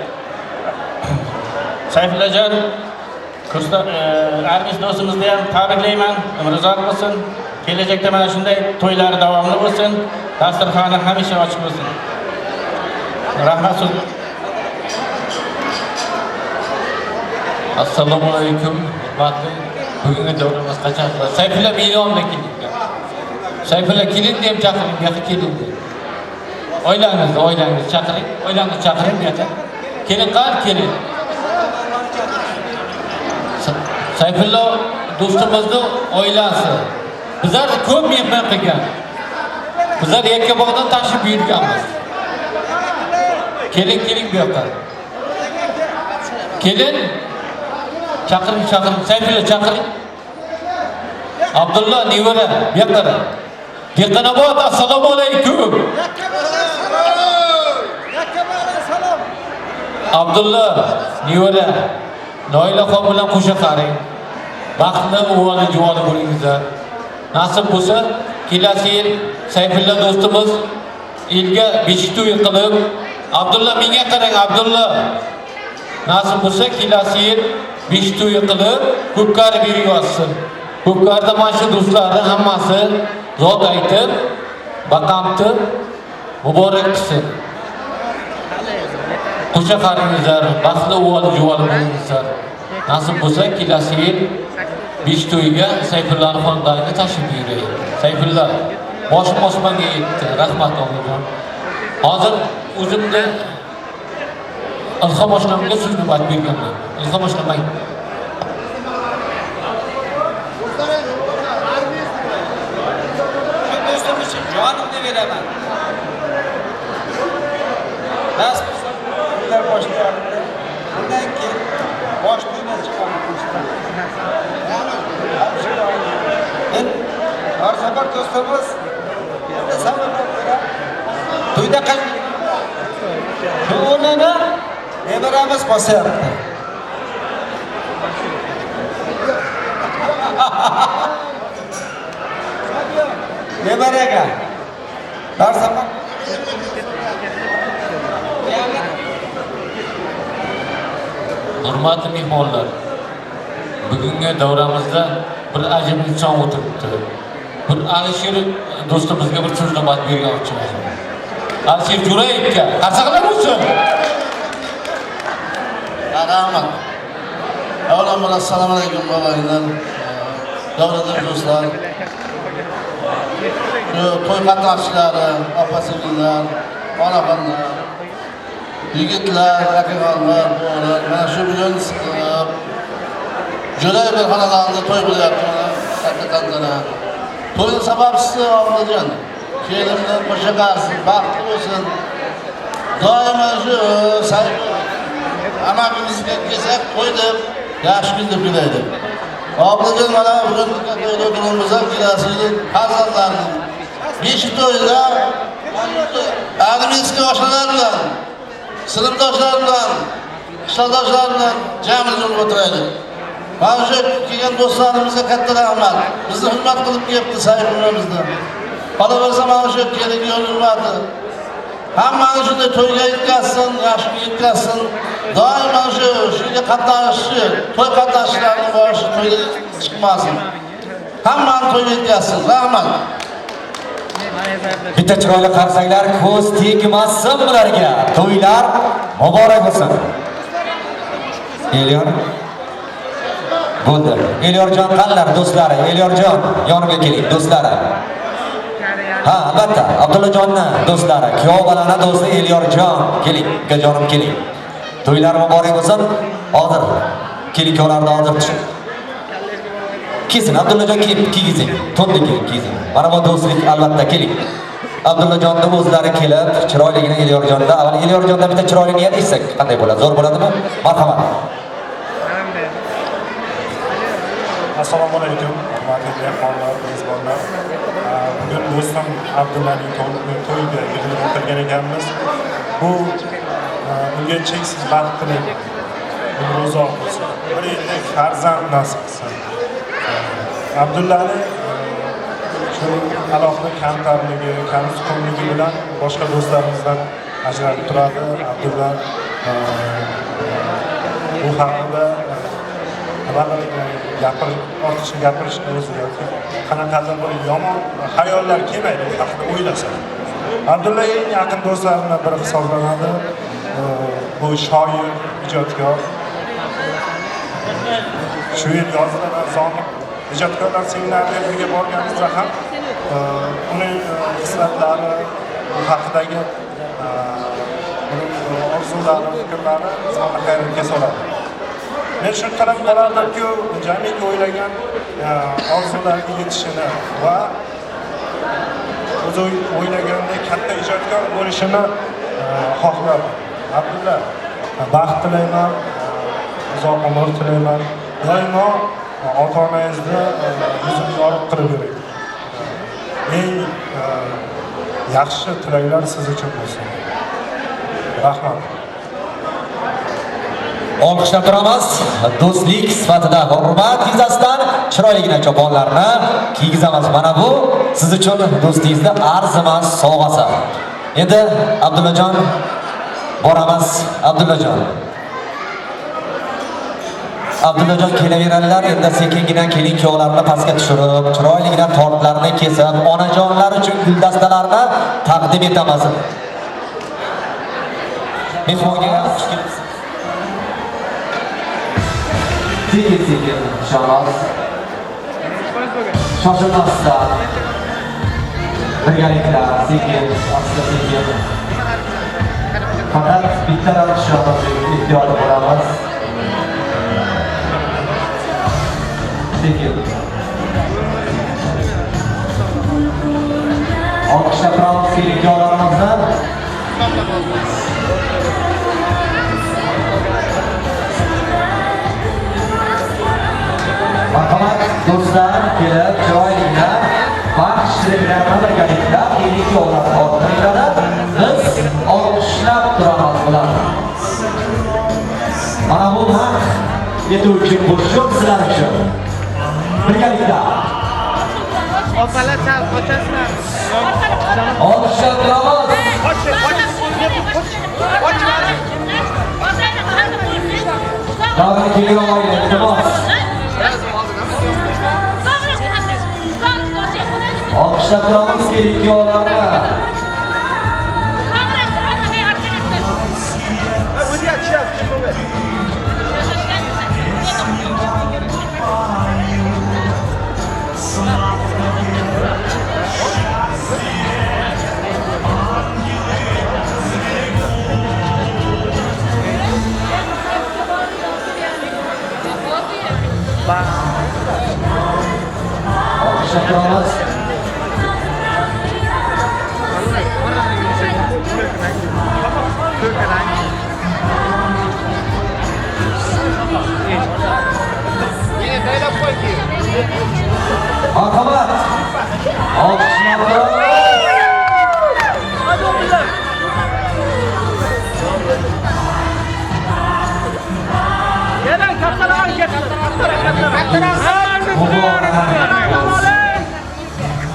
Sayfullajon armiy do'stimizni ham tabriklayman. Umri uzoq bo'lsin. Kelajakda mana shunday to'ylar davomli bo'lsin. Dasturxoni hamisha ochiq bo'lsin. Rahmat so'z. Assalomu alaykum. Bugungi davramiz qachon? Sayfulla Miyonda keldi. Sayfulla kelin deb chaqiring, bu yoqqa kelin. Oilangizni chaqiring, oilangizni chaqiring bu yoqqa. Kelin qal, kelin. Sayfulla do'stimizning oilasi. Bizlar ko'p mehmon qilgan. Bizlar Yakkabog'dan tashrif buyurganmiz. Keling bu yoqqa. Kelin Chaqiring, Sayfulla chaqiring. Abdulla nevara, bu yoqqa. Dehqonobod, assalomu alaykum. Abdulla nevara, Noilaxon bilan qo'sha qaring. Baxtli o'g'il juvoni bo'lingizlar. Nasib bo'lsa, kelasi yil Sayfulla do'stimiz elga beshik to'y qilib, Abdulla menga qarang, Abdulla. Nasib bo'lsa, kelasi yil beshik to'y qilib, ko'pkari berib yotsin. Ko'pkarda mana shu do'stlari hammasi zot aytib, baqamni muborak qilsin. Qo'sha qaringizlar, baxtli o'g'il juvoni bo'lingizlar. Nasib bo'lsa, kelasi yil besh to'yga Sayfullani xonadoniga tashrif buyuraylik. Sayfulla boshim osmonga yetdi. Rahmat onajon. Hozir o'zimni ilhom oshnamga so'zni aytib berganman. Ilhom oshnamang. Do'stim uchun jonimni beraman. Bas ular boshlayapti. Undan keyin bosh to'ydan chiqaman. Har safar do'stimiz to'yda shu o'rnini nevaramiz bosyapti. Nevaraga har safar hurmatli mehmonlar, bugungi davramizda bir ajib inson o'tiribdi. Bir Alisher do'stimizga bir so'znomat bermoqchiman. Alisher Jo'rayevga qarsaqlar bo'lsin. Rahmat. Avvalambor assalomu alaykum bog'aylar. Davlatlar do'stlar. To'y qatnashchilari, opa-singillar, onaxonlar, yigitlar, akaxonlar, bo'lar. Mana shu bugun Jo'rayev xonadonida to'y bo'lyapti. Haqiqatan to'yning sababchisi Obidjon. Kelinlar qo'sha qarsin, baxtli bo'lsin. Doimo shu amakimizga kelsak to'y deb yaxshi kun deb kelaylik. Obidjon mana bugun to'yda o'tiribmiz, kelasi yil farzandlarning besh to'yda armiyskiy yoshlar bilan, sinfdoshlar bilan, qishloqdoshlar bilan jami bo'lib o'tiraylik. Mana shu kelgan do'stlarimizga katta rahmat. Bizni hurmat qilib kelibdi Sayfullamizni. Qolaversa mana shu kelin yo'l hurmati. Hammani shunday to'yga yetkazsin, yaxshi yetkazsin. Doim mana shunga qatnashishi, to'y qatnashchilarining boshi to'yga chiqmasin. Hammani to'yga yetkazsin. Rahmat. Bitta chiroyli qarsaklar ko'z tegmasin bularga. To'ylar muborak bo'lsin. Elyor bo'ldi. Elyorjon qanlar do'stlari? Elyorjon yonimga keling do'stlari. Ha, albatta, Abdullajonning do'stlari, kuyov balani do'sti Elyorjon, keling, ukajonim keling. To'ylar muborak bo'lsin. Hozir keling ko'rlarda hozir tushib. Kesin Abdullajon kiygizing, to'nni kiygizing. Mana bu do'stlik albatta keling. Abdullajonning o'zlari kelib, chiroyligini Elyorjonda, avval Elyorjondan bitta chiroyli niyat etsak qanday bo'ladi? Zo'r bo'ladimi? Marhamat. Assalomu alaykum, hurmatli mehmonlar, mezbonlar. Bugun do'stim Abdullaning to'yiga yig'ilib o'tirgan ekanmiz. Bu unga cheksiz baxt tilayman. Umri uzoq bo'lsin. Bir yillik farzand nasib qilsin. Abdullani shu alohida kamtarligi, kamsuqumligi bilan boshqa do'stlarimizdan ajralib turadi. Abdulla bu haqida ortiqcha gapirishni o'ziga qanaqadir bir yomon xayollar kelmaydi bu haqida o'ylasa. Abdulla eng yaqin do'stlarimdan biri hisoblanadi. Bu shoir, ijodkor. Shu yil yozda Zohid ijodkorlar seminariga borganimizda ham uning hislatlari haqidagi orzulari, fikrlari bizga hayratga soladi. Men shu talab qilardimki, jamiki o'ylagan orzularga yetishini va o'zi o'ylagandek katta ijodkor bo'lishini xohlardim. Abdulla, baxt tilayman, uzoq umr tilayman. doimo ota-onangizni yuzini yorib qilib bering. Eng yaxshi tilaklar siz uchun bo'lsin. Rahmat. Olqishlab turamiz. Do'stlik sifatida hurmat yuzasidan chiroyligina choponlarni kiygizamiz. Mana bu siz uchun do'stingizning arzimas sovg'asi. Endi Abdullajon boramiz. Abdullajon kelaveradilar. Endi sekingina kelin kuyovlarni pastga tushirib, chiroyligina tortlarni kesib, onajonlar uchun guldastalarni taqdim etamiz. Mehmonga xush kelibsiz. Sekin inşallah. Şaşırmazlar. Birgaliklar, sekin, asla sekin. Fakat bitter alışlarımız ihtiyarlı bo'lamiz. Sekin. Alkışlar turamiz kelin kuyovlarimizni. Marhamat do'stlar, kelib chiroyligina baxshliklarni birgalikda kelin kuyovlarni orttiradi. Biz olqishlab turamiz bularni. Mana bu haq etuvchi bo'lishib sizlar uchun. Birgalikda. Opalar sal qochasizlar. Olqishlab turamiz. Davr kelin oila, iltimos. Alkışlar turamiz kelin kuyovlarni. Alkışlar turamiz. Marhamat. Alkışlar turamiz. Gelen kattalar getirin. Kattalar.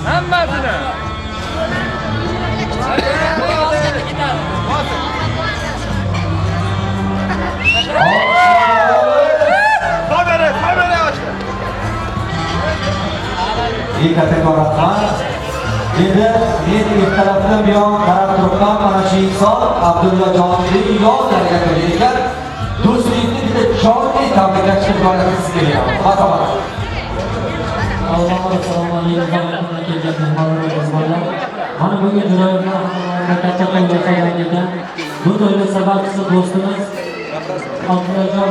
Hammasini. Kamera aç. İyi kategori rahmat. Endi men ilk tarafdan bu yon qarab turibman. Mana shu inson Abdullajonning yonlariga kelgan do'stlikni juda jonli tabriklashga qo'yamiz kelyapmiz. Marhamat. Assalomu alaykum. Kelgan mehmonlarimiz. Mana bugun Jiroyevlar katta to'yga tayyorlangan. Bu to'yda sababchisi do'stimiz Abdullajon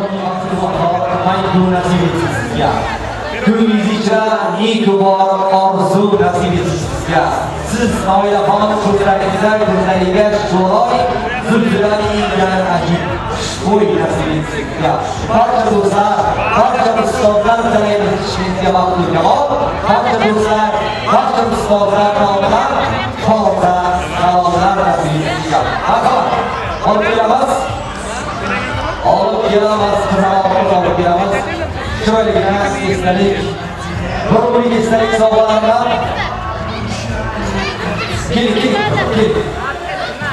Maymun nasib etsin sizga. Ko'nglingiz ichra niyku bor orzu nasib etsin sizga. Siz oilaxon ko'zlaringizda ko'zlaringiz chiroy, zulfilaringizdan ajib xushbo'y nasib etsin sizga. Barcha do'stlar, barcha ustozlar tilaymiz ishingizga baxtli kamol. Barcha do'stlar, barcha ustozlar nomidan xotirjam salomlar nasib etsin sizga. Marhamat. Olib kelamiz. Qizaloqni olib kelamiz. Chiroyligina esdalik. Bir esdalik sovg'alardan.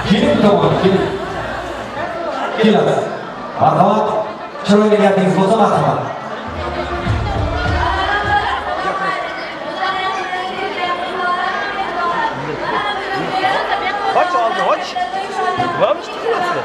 Keling tomon, keling. Kelamiz. Marhamat. Chiroyli gapingiz bo'lsa marhamat. Aç aldı, aç. Varmış tıklasın.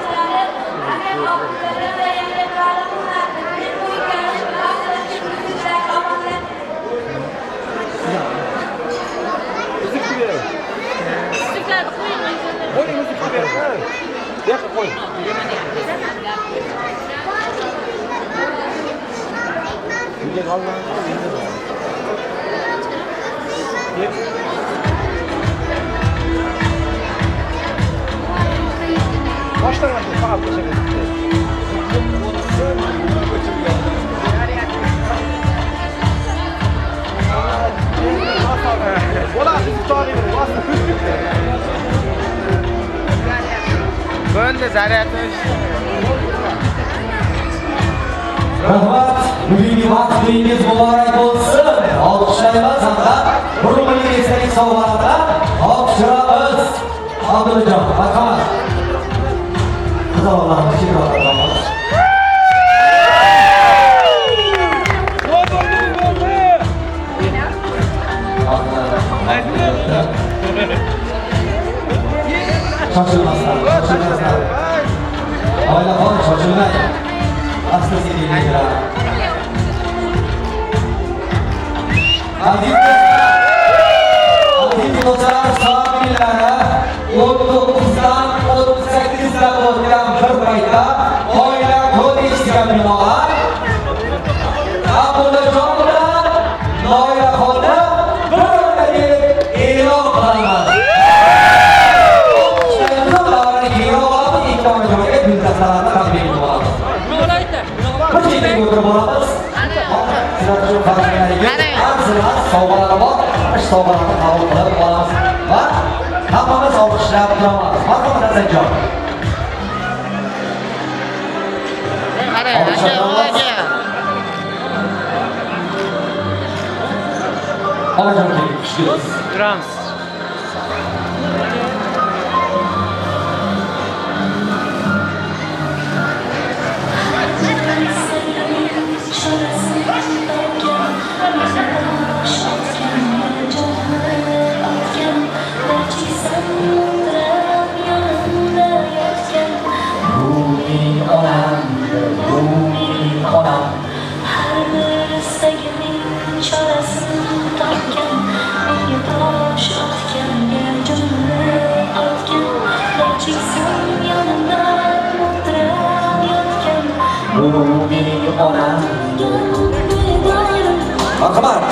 Baştan başla, sağa geçelim. Bo'ldi, zaryadimiz. Rahmat, bugungi vaqtingiz muborak bo'lsin. Olqishlaymiz hamda bir umrlik esdalik sovg'alardan topshiramiz. Abdullajon, marhamat. Xudolarni shukronamiz. Shoshilmasdan. Oilaxon shoshilmang. Asta-sekinlik. Aziz do'stlar, samimiylar, 19dan 38dan o'tgan bir paytda oila kodeksiga binoan Abdullajon bilan Noilaxonni bir e'lon qilaman. Guldastalarni taqdim etamiz. Bir chetga o'tirib olamiz. Sizlar uchun farzandlaringiz arzimas sovg'alar bor. Ish sovg'alarini qabul qilib olamiz va hammamiz olqishlab turamiz. Marhamat Hasanjon. Onajon keling, xush kelibsiz. Turamiz. Marhamat.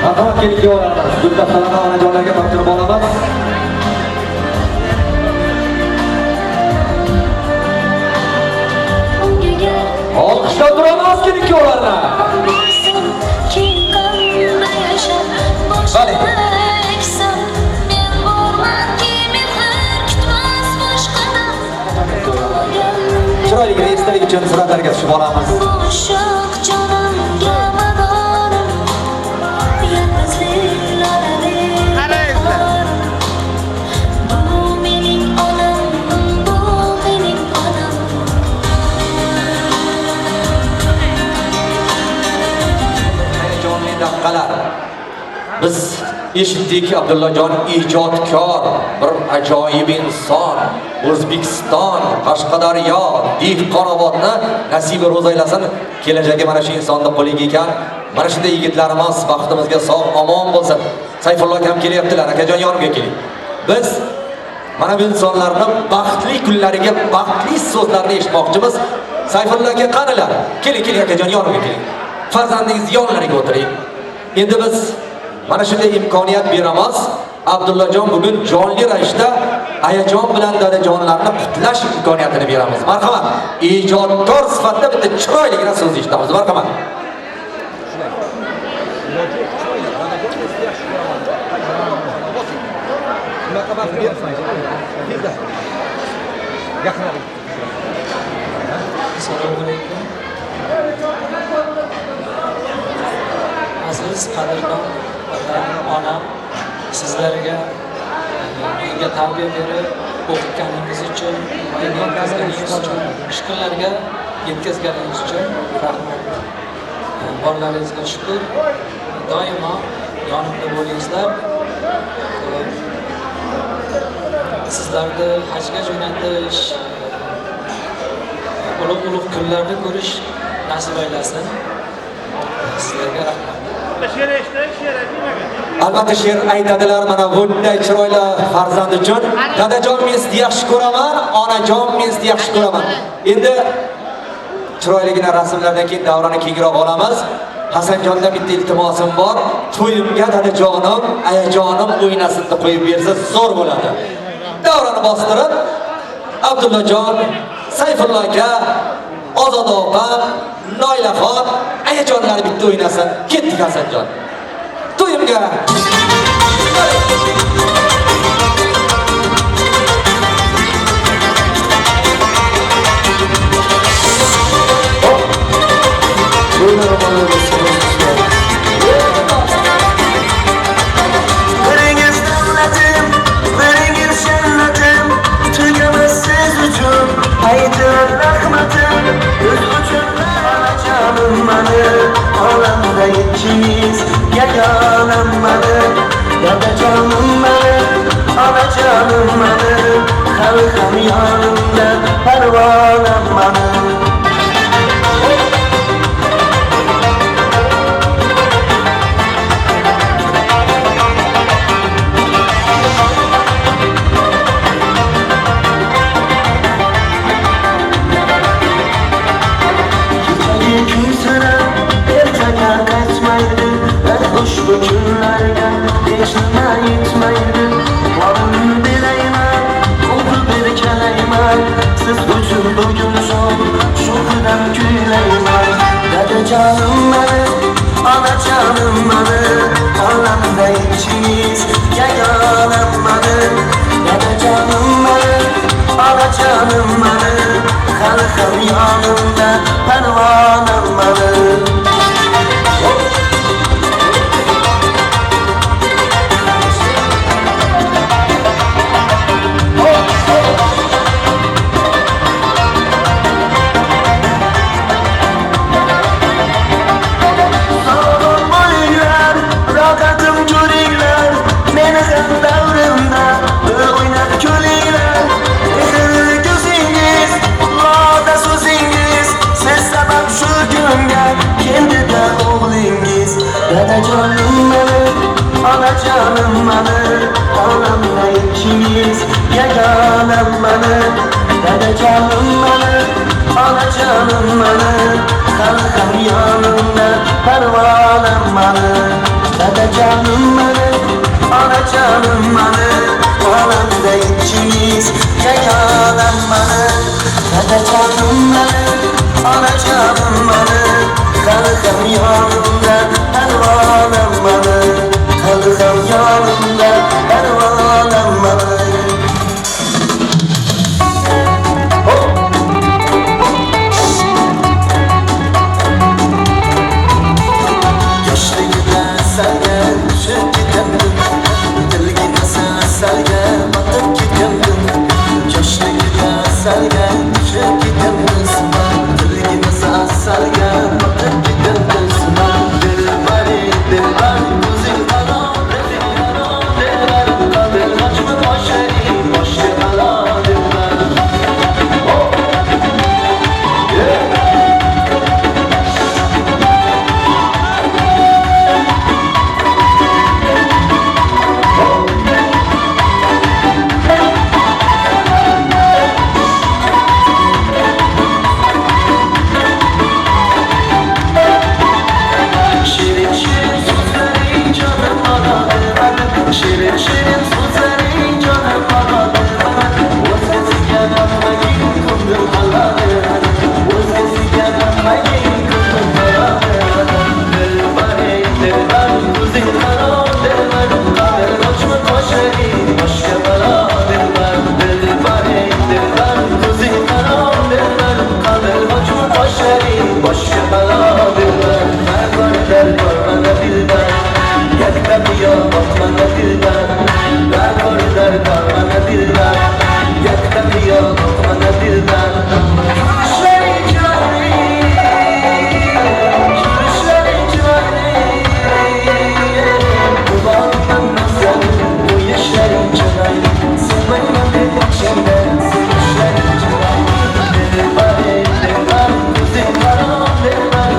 Marhamat keling olamiz. Guldastalarni onajonlarga topshirib olamiz. Olqishlab turamiz keling ularni. Vale. Chiroyli esdalik uchun suratlarga tushib olamiz. Biz eshitdik, Abdullajon ijodkor, bir ajoyib inson. O'zbekiston, Qashqadaryo, Dehqonobodni nasibi ro'z aylasin. Kelajagi mana shu insonning qo'liga ekan. Mana shunday yigitlarimiz baxtimizga sog' omon bo'lsin. Sayfullo akam kelyaptilar, akajon yonimga keling. Biz mana bu insonlarning baxtli kunlariga baxtli so'zlarni eshitmoqchimiz. Sayfullo aka qanilar? Keling, akajon yonimga keling. Farzandingiz yonlariga o'tiring. Endi biz mana shunday imkoniyat beramiz. Abdullajon bugun jonli ravishda ayajon bilan dadajonlarni qutlash imkoniyatini beramiz. Marhamat. Ijodkor sifatida bitta chiroyligina so'z eshitamiz. Marhamat. Assalomu alaykum. Aziz qadrdon onam, sizlarga menga tarbiya berib o'qitganingiz uchun, yetkazganingiz uchun, shukrlarga yetkazganingiz uchun rahmat. Borlaringizga shukr. Doimo yonimda bo'lingizlar. Sizlarni hajga jo'natish, ulug' kunlarni ko'rish nasib aylasin. Sizlarga rahmat. Albatta she'r aytadilar mana bunday chiroyli farzand uchun. Dadajon men sizni yaxshi ko'raman, onajon men sizni yaxshi ko'raman. Endi chiroyligina rasmlardan keyin davrani kengroq olamiz. Hasanjonda bitta iltimosim bor. To'yimga dadajonim, ayajonim o'ynasin deb qo'yib bersa zo'r bo'ladi. davrani bostırib, Abdullajon, Sayfullo aka, Ozod opam, Noilaxon ayajonlar bitta o'ynasin. Ketdik Hasanjon. To'yimga. Biringiz davlatim, biringiz jannatim, tugamas siz uchun aytir rahmatim. O'z uchun onajonim mani, olamda ikkingiz yagonam mani. Dadajonim mani, onajonim mani, hali ham yonimda parvonam mani. Ushbu kunlarga hech nima yetmaydi. Borimni berayman, qo'lni berkalayman. Siz uchun bugun shu qadar kuylayman. Dadajonim mani, onajonim mani, olamda ikkingiz yagonam mani. Dadajonim mani, onajonim mani, hali ham yonimda parvonam mani. Dadajonim mani, onajonim mani, olamda ikkingiz yagonam mani. Dadajonim mani, onajonim mani, hali ham yonimda parvonam mani. Dadajonim mani, onajonim mani, olamda ikkingiz yagonam mani. Dadajonim mani, onajonim mani, hali ham yonimda parvonam mani. Hali ham yonimda parvonam mani. Yoshligida salga tushib ketgandim, dilgina salga botib ketgandim. Yoshligida salga tushib ketgandim, dilgina salga botib ketgandim. Dilbar, o'zing qaro, dilbar, qabil ochma boshing, boshga balo dilbar. Shirin shirin so'zlaring jonim balodir, shirin shirin so'zlaring jonim balodir. O'zgaga boqmagin ko'nglim halodir, o'zgaga boqmagin ko'nglim halodir. Dilbaring, dilbar, o'zing qaro, dilbar, qabil ochma boshing, boshga balo dilbar. Dilbaring, dilbar, o'zing qaro, dilbar, qabil ochma boshing, boshga balo dilbar. Dilbar, mana dilbar, yakta biyo mana dilbar. Dilbar, mana dilbar, yakta biyo mana dilbar. Yoshlaring chiroyli, yoshlaring chiroyli, qulog'imdan nazar, bu yoshlaring chiroyli. Sevmayman deb ichimda, yoshlaring chiroyli. Dilbar, dilbar, o'zing qaro, dilbar.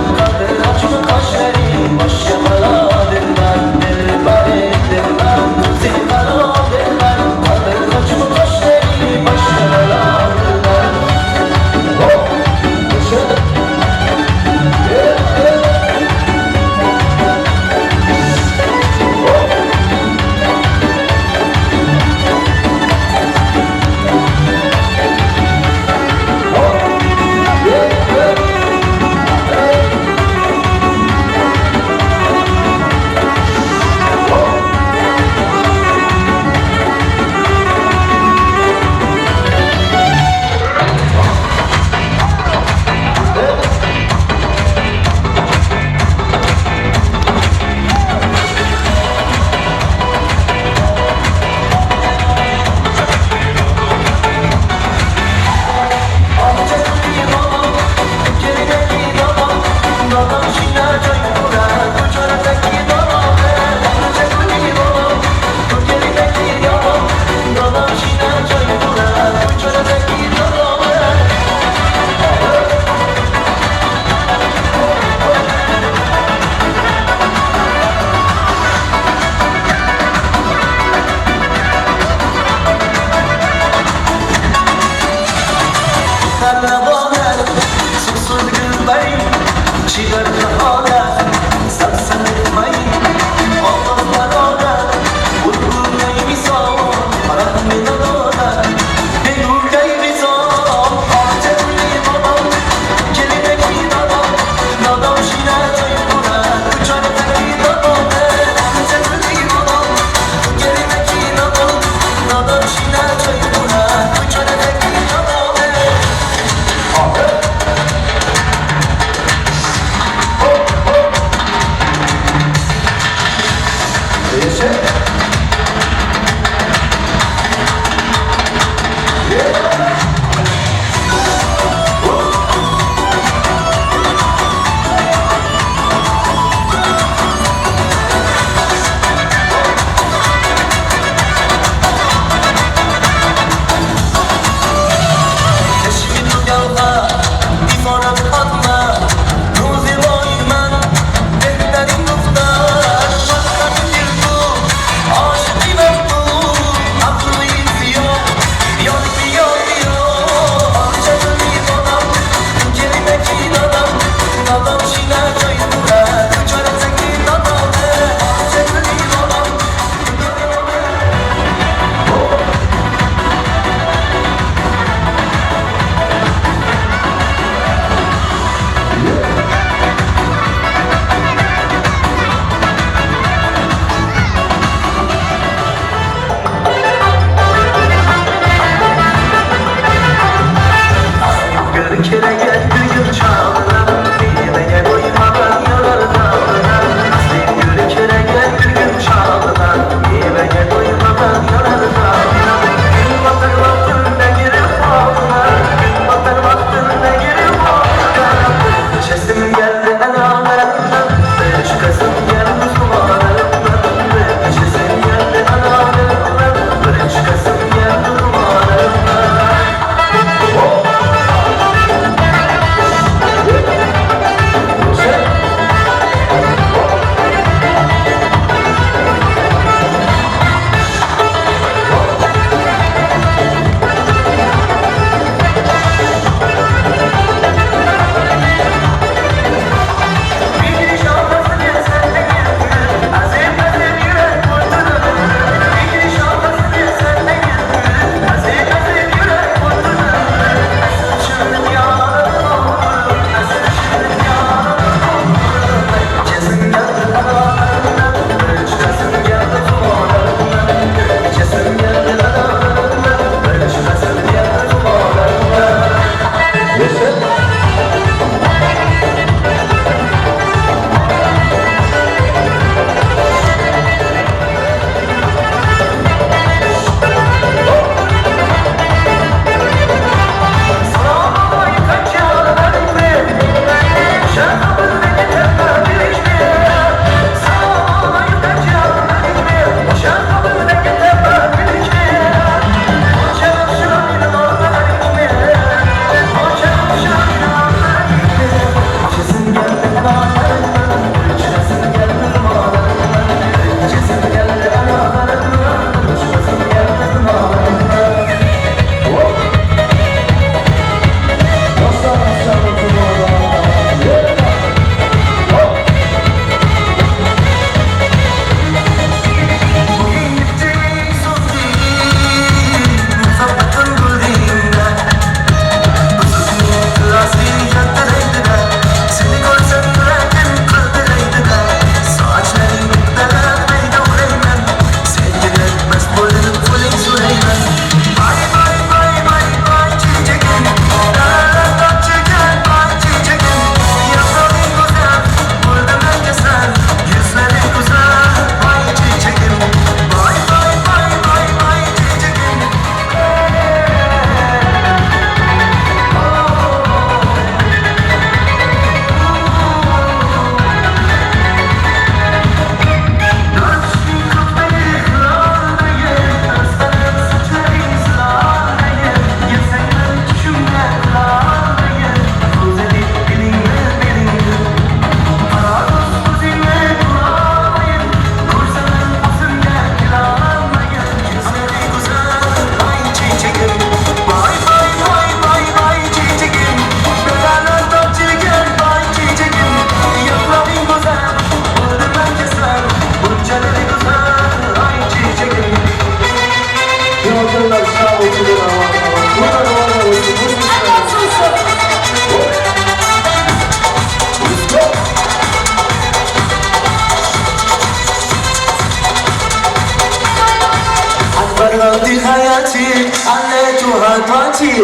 بلادي حياتي عليت وهدواتي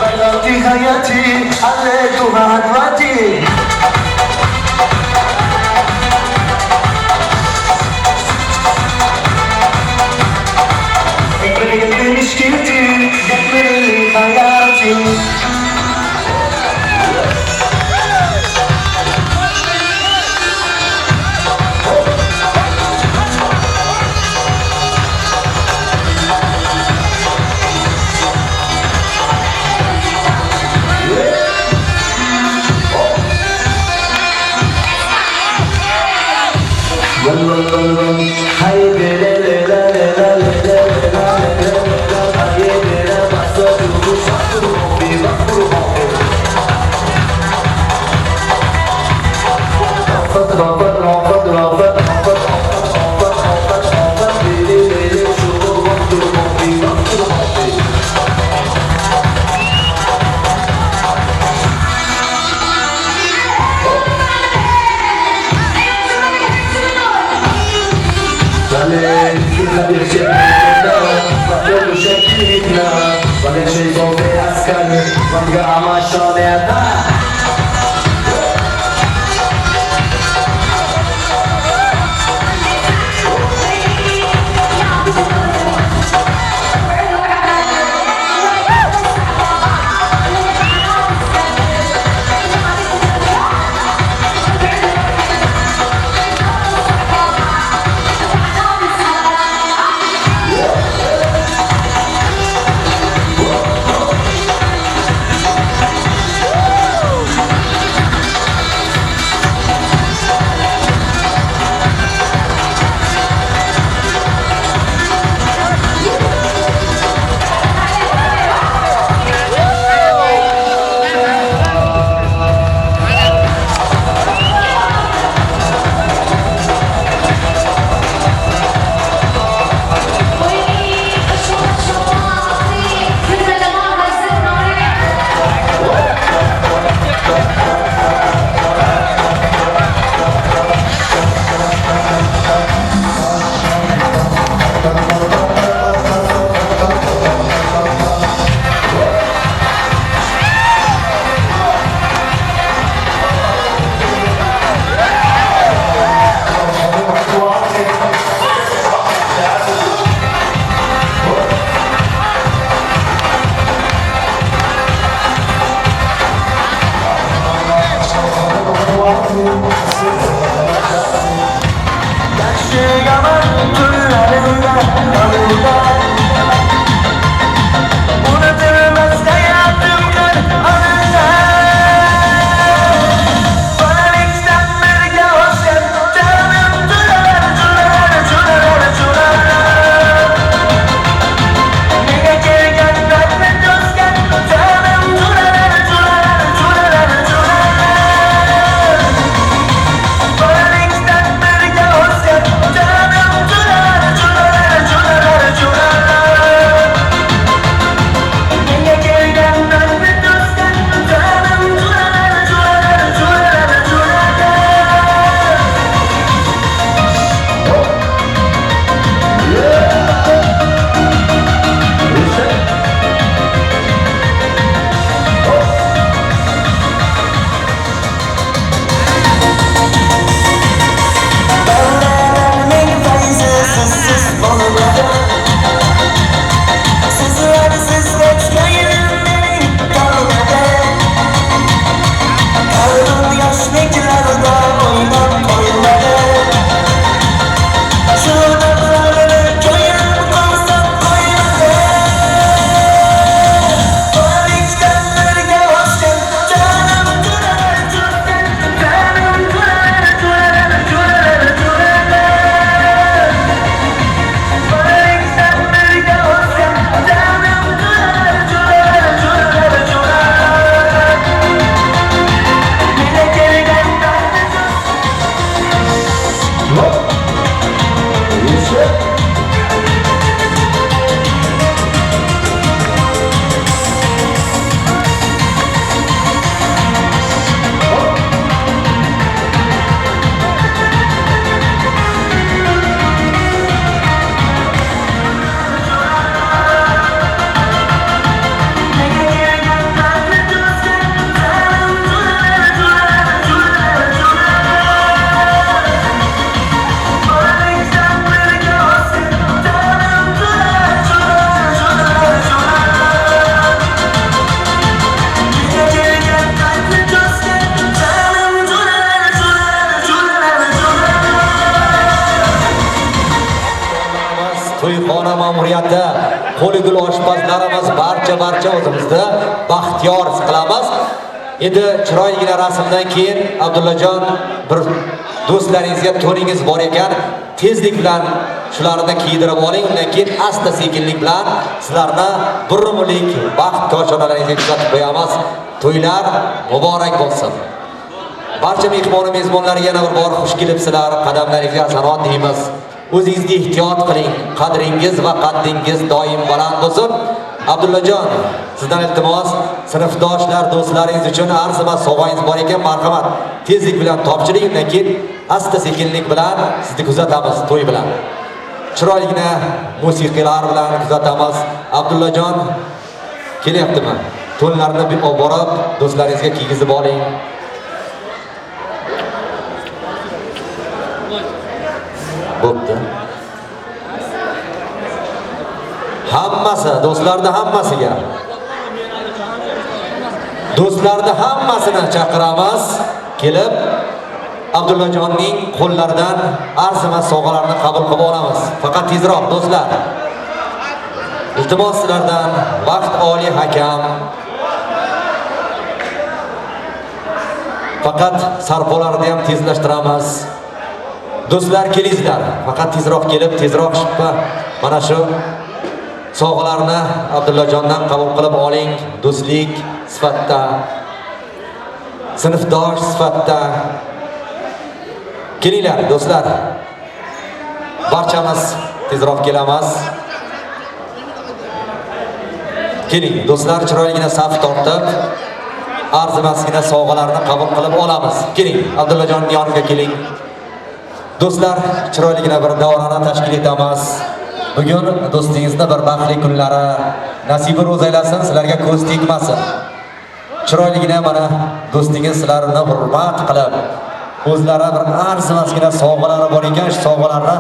بلادي حياتي عليت وهدواتي قلبي مشكلتي دمري حياتي ma'muriyati, qo'ligul oshpazlarimiz barcha o'zimizni baxtiyor his qilamiz. Endi chiroygina rasmdan keyin Abdullajon bir do'stlaringizga to'ningiz bor ekan, tezlik bilan shularni kiydirib oling, undan keyin asta sekinlik bilan sizlarni bir umrlik baxt koshonalaringizga kuzatib qo'yamiz. To'ylar muborak bo'lsin. Barcha mehmon mezbonlarga yana bir bor xush kelibsizlar. Qadamlaringizga sanot deymiz. O'zingizga ehtiyot qiling. Qadringiz va qaddingiz doim baland bo'lsin. Abdullajon, sizdan iltimos, sinfdoshlar, do'stlaringiz uchun arzimas sovg'angiz bor ekan, marhamat, tezlik bilan topshiring, undan keyin asta sekinlik bilan sizni kuzatamiz to'y bilan. Chiroyligina musiqiyalar bilan kuzatamiz. Abdullajon kelyaptimi? To'nlarni bir olib borib, do'stlaringizga kiygizib oling. Bo'pti. Hammasi, do'stlarning hammasiga. Do'stlarning hammasini chaqiramiz. Kelib Abdullajonning qo'llaridan arzimas sovg'alarni qabul qilib olamiz. Faqat tezroq do'stlar. Iltimos sizlardan vaqt oliy hakam. Faqat sarpolarni ham tezlashtiramiz. Do'stlar kelingizlar. Faqat tezroq kelib, tezroq shippa mana shu sovg'alarni Abdullajondan qabul qilib oling. Do'stlik sifatida, sinfdosh sifatida. Kelinglar do'stlar. Barchamiz tezroq kelamiz. Keling do'stlar, chiroyligina saf tortib, arzimasgina sovg'alarni qabul qilib olamiz. Keling, Abdullajonning yoniga keling. Do'stlar, chiroyligina bir davrani tashkil etamiz. Bugun do'stingizni bir baxtli kunlari, nasibi ro'z aylasin, sizlarga ko'z tegmasin. Chiroyligina mana do'stingiz sizlarni hurmat qilib, o'zlari bir arzimasgina sovg'alari bor ekan, shu sovg'alarni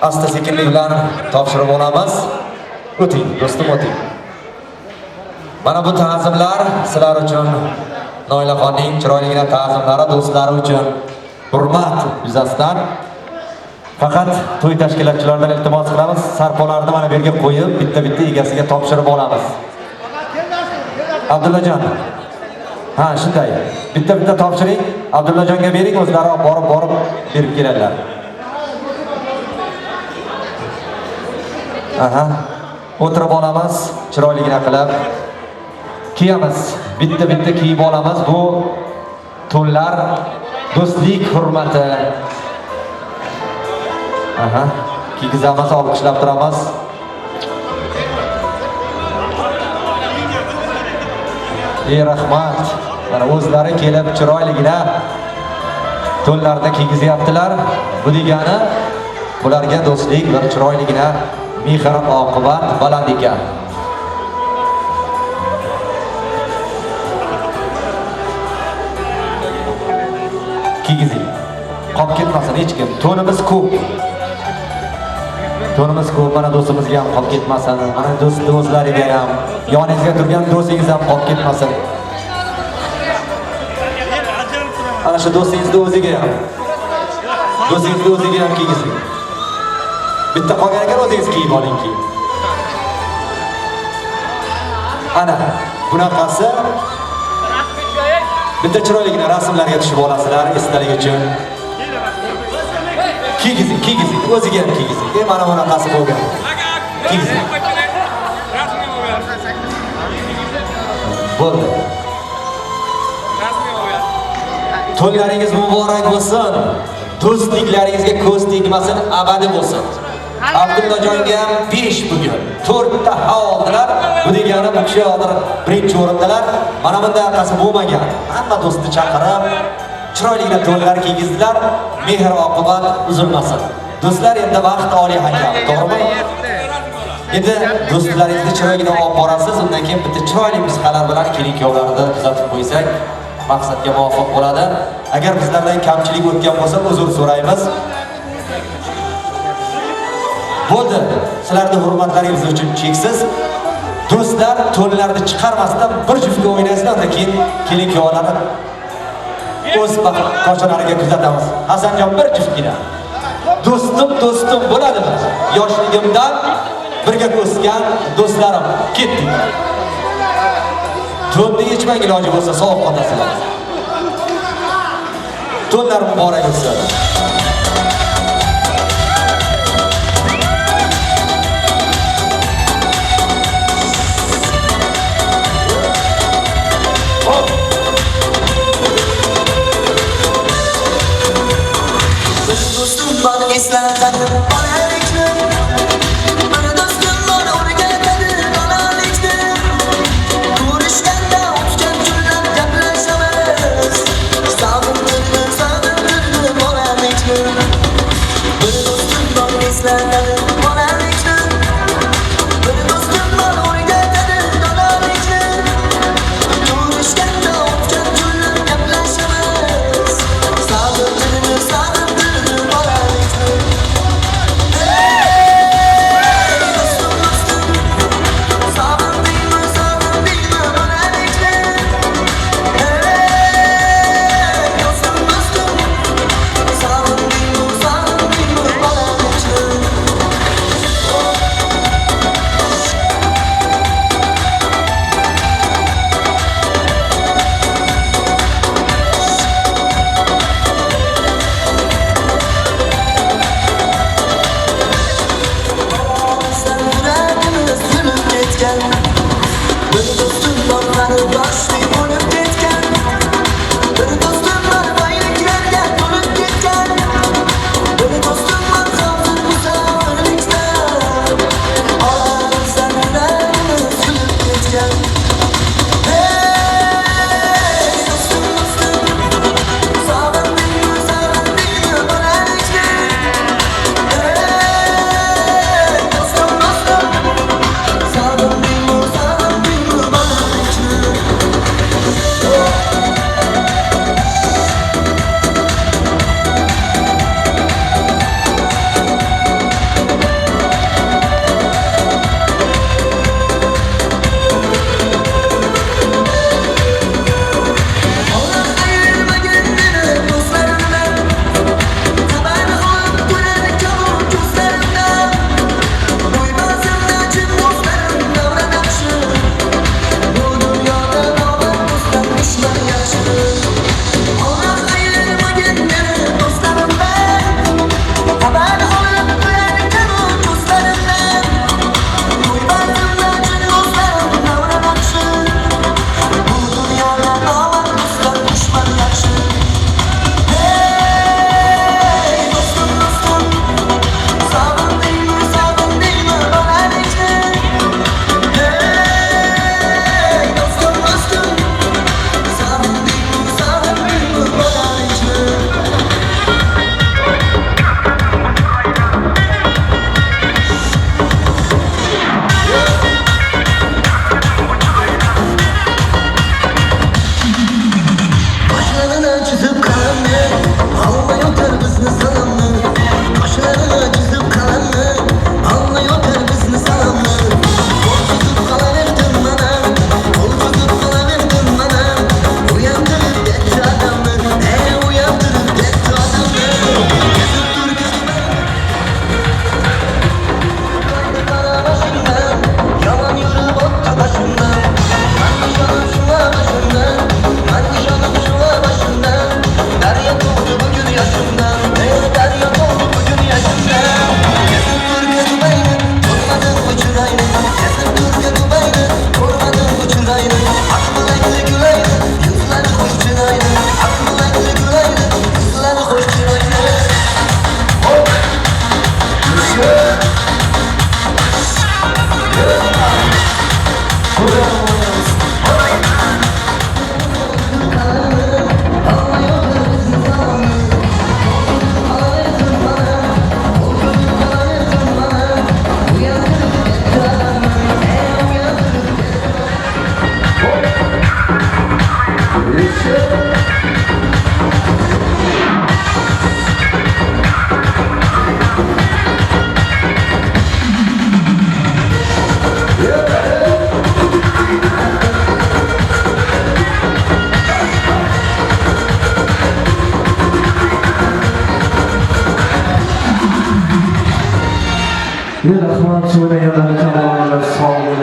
asta sekinlik bilan topshirib olamiz. O'ting, do'stim, o'ting. Mana bu ta'zimlar sizlar uchun, Noilaxonning chiroyligina ta'zimlari do'stlari uchun hurmat yuzasidan. Faqat to'y tashkilotchilaridan iltimos qilamiz, sarpolarni mana bu yerga qo'yib, bitta-bitta egasiga topshirib olamiz. Abdullajon. Ha, shunday. Bitta-bitta topshiring, Abdullajonga bering, o'zlari borib berib keladilar. Aha. O'tirib olamiz, chiroyligina qilib kiyamiz. Bitta-bitta kiyib olamiz. Bu to'nlar do'stlik hurmati. Aha, kiygizamiz, olqishlab turamiz. Rahmat. Mana o'zlari kelib chiroyligina to'nlarni kiygizyaptilar. Bu degani bularga do'stlik va chiroyligina mehr oqibat baland ekan. Kiygizing. Qolib ketmasin hech kim. To'nimiz ko'p. To'nimiz ko'p. Mana do'stimizga ham qolib ketmasin. Mana do'stlariga ham, yoningizga turgan do'stingiz ham qolib ketmasin. Ana shu do'stingizni o'ziga ham. Do'stingizni o'ziga ham kiygizing. Bitta qolgan ekan, o'zingiz kiyib olingki. Ana bunaqasi bitta chiroyligina rasmlarga tushib olasizlar esdalik uchun. Kiygizing, o'ziga ham kiygizing. Mana bunaqasi bo'lgan. Kiygizing. Bo'ldi. To'ylaringiz muborak bo'lsin. Do'stliklaringizga ko'z tegmasin, abadi bo'lsin. Abdullajonga ham 5 bugun 4 ta oldilar. Bu degani bu kishi hozir birinchi o'rindalar. Mana bunday qasi bo'lmagan. Hamma do'stni chaqirib, chiroyligina to'ylar kiygizdilar. Mehr oqibat uzilmasin. Do'stlar, endi vaqt oliy hakam, to'g'rimi? Endi do'stlaringizni chiroyligina olib borasiz, undan keyin bitta chiroyli musiqalar bilan kelin-kuyovlarni kuzatib qo'ysak, maqsadga muvofiq bo'ladi. Agar bizlardan kamchilik o'tgan bo'lsa, uzr so'raymiz. Bo'ldi. Sizlarning hurmatlaringiz uchun cheksiz. Do'stlar, to'nlarni chiqarmasdan bir juftga o'ynaysizlar, undan keyin kelin-kuyovlarni o'z qo'shnilariga kuzatamiz. Hasanjon bir juftgina. do'stim bo'ladimi? Yoshligimdan birga o'sgan do'stlarim ketdik. To'nni yechmang iloji bo'lsa sovuq qotasizlar. To'nlar muborak bo'lsin. Do'stim bor eslatadi bolalikni. Bir do'stim bor o'rgatadi bolalikni. Ko'rishganda o'tgan kunlar gaplashamiz. Sog'intirdi bolalikni. Bir do'stim bor eslatadi bolalikni. Bir do'stim bor o'rgatadi bolalikni. Ko'rishganda o'tgan kunlar gaplashamiz. Sog'intirdi Rahmat söyleyenler tamamıyla sağ olun.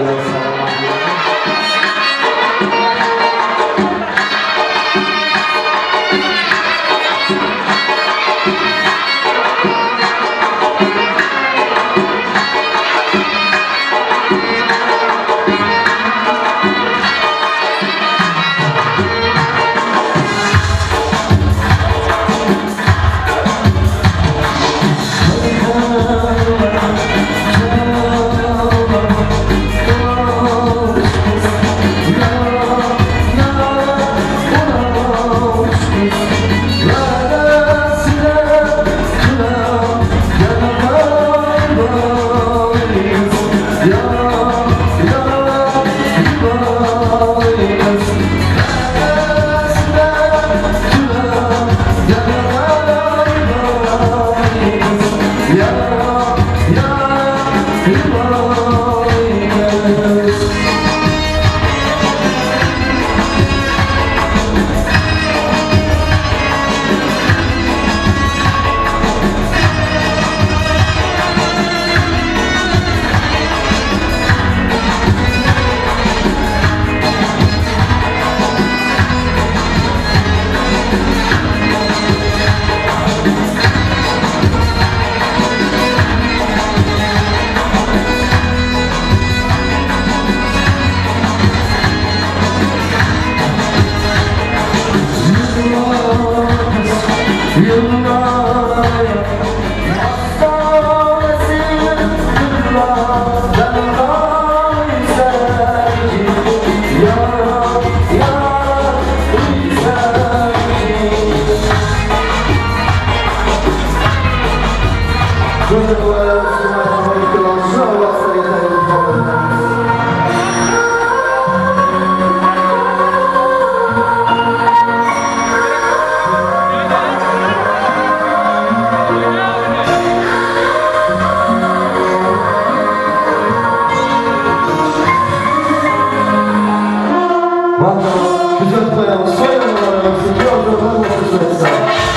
Güzel bayan, soyunmalarımızı gördüğünüz olsun.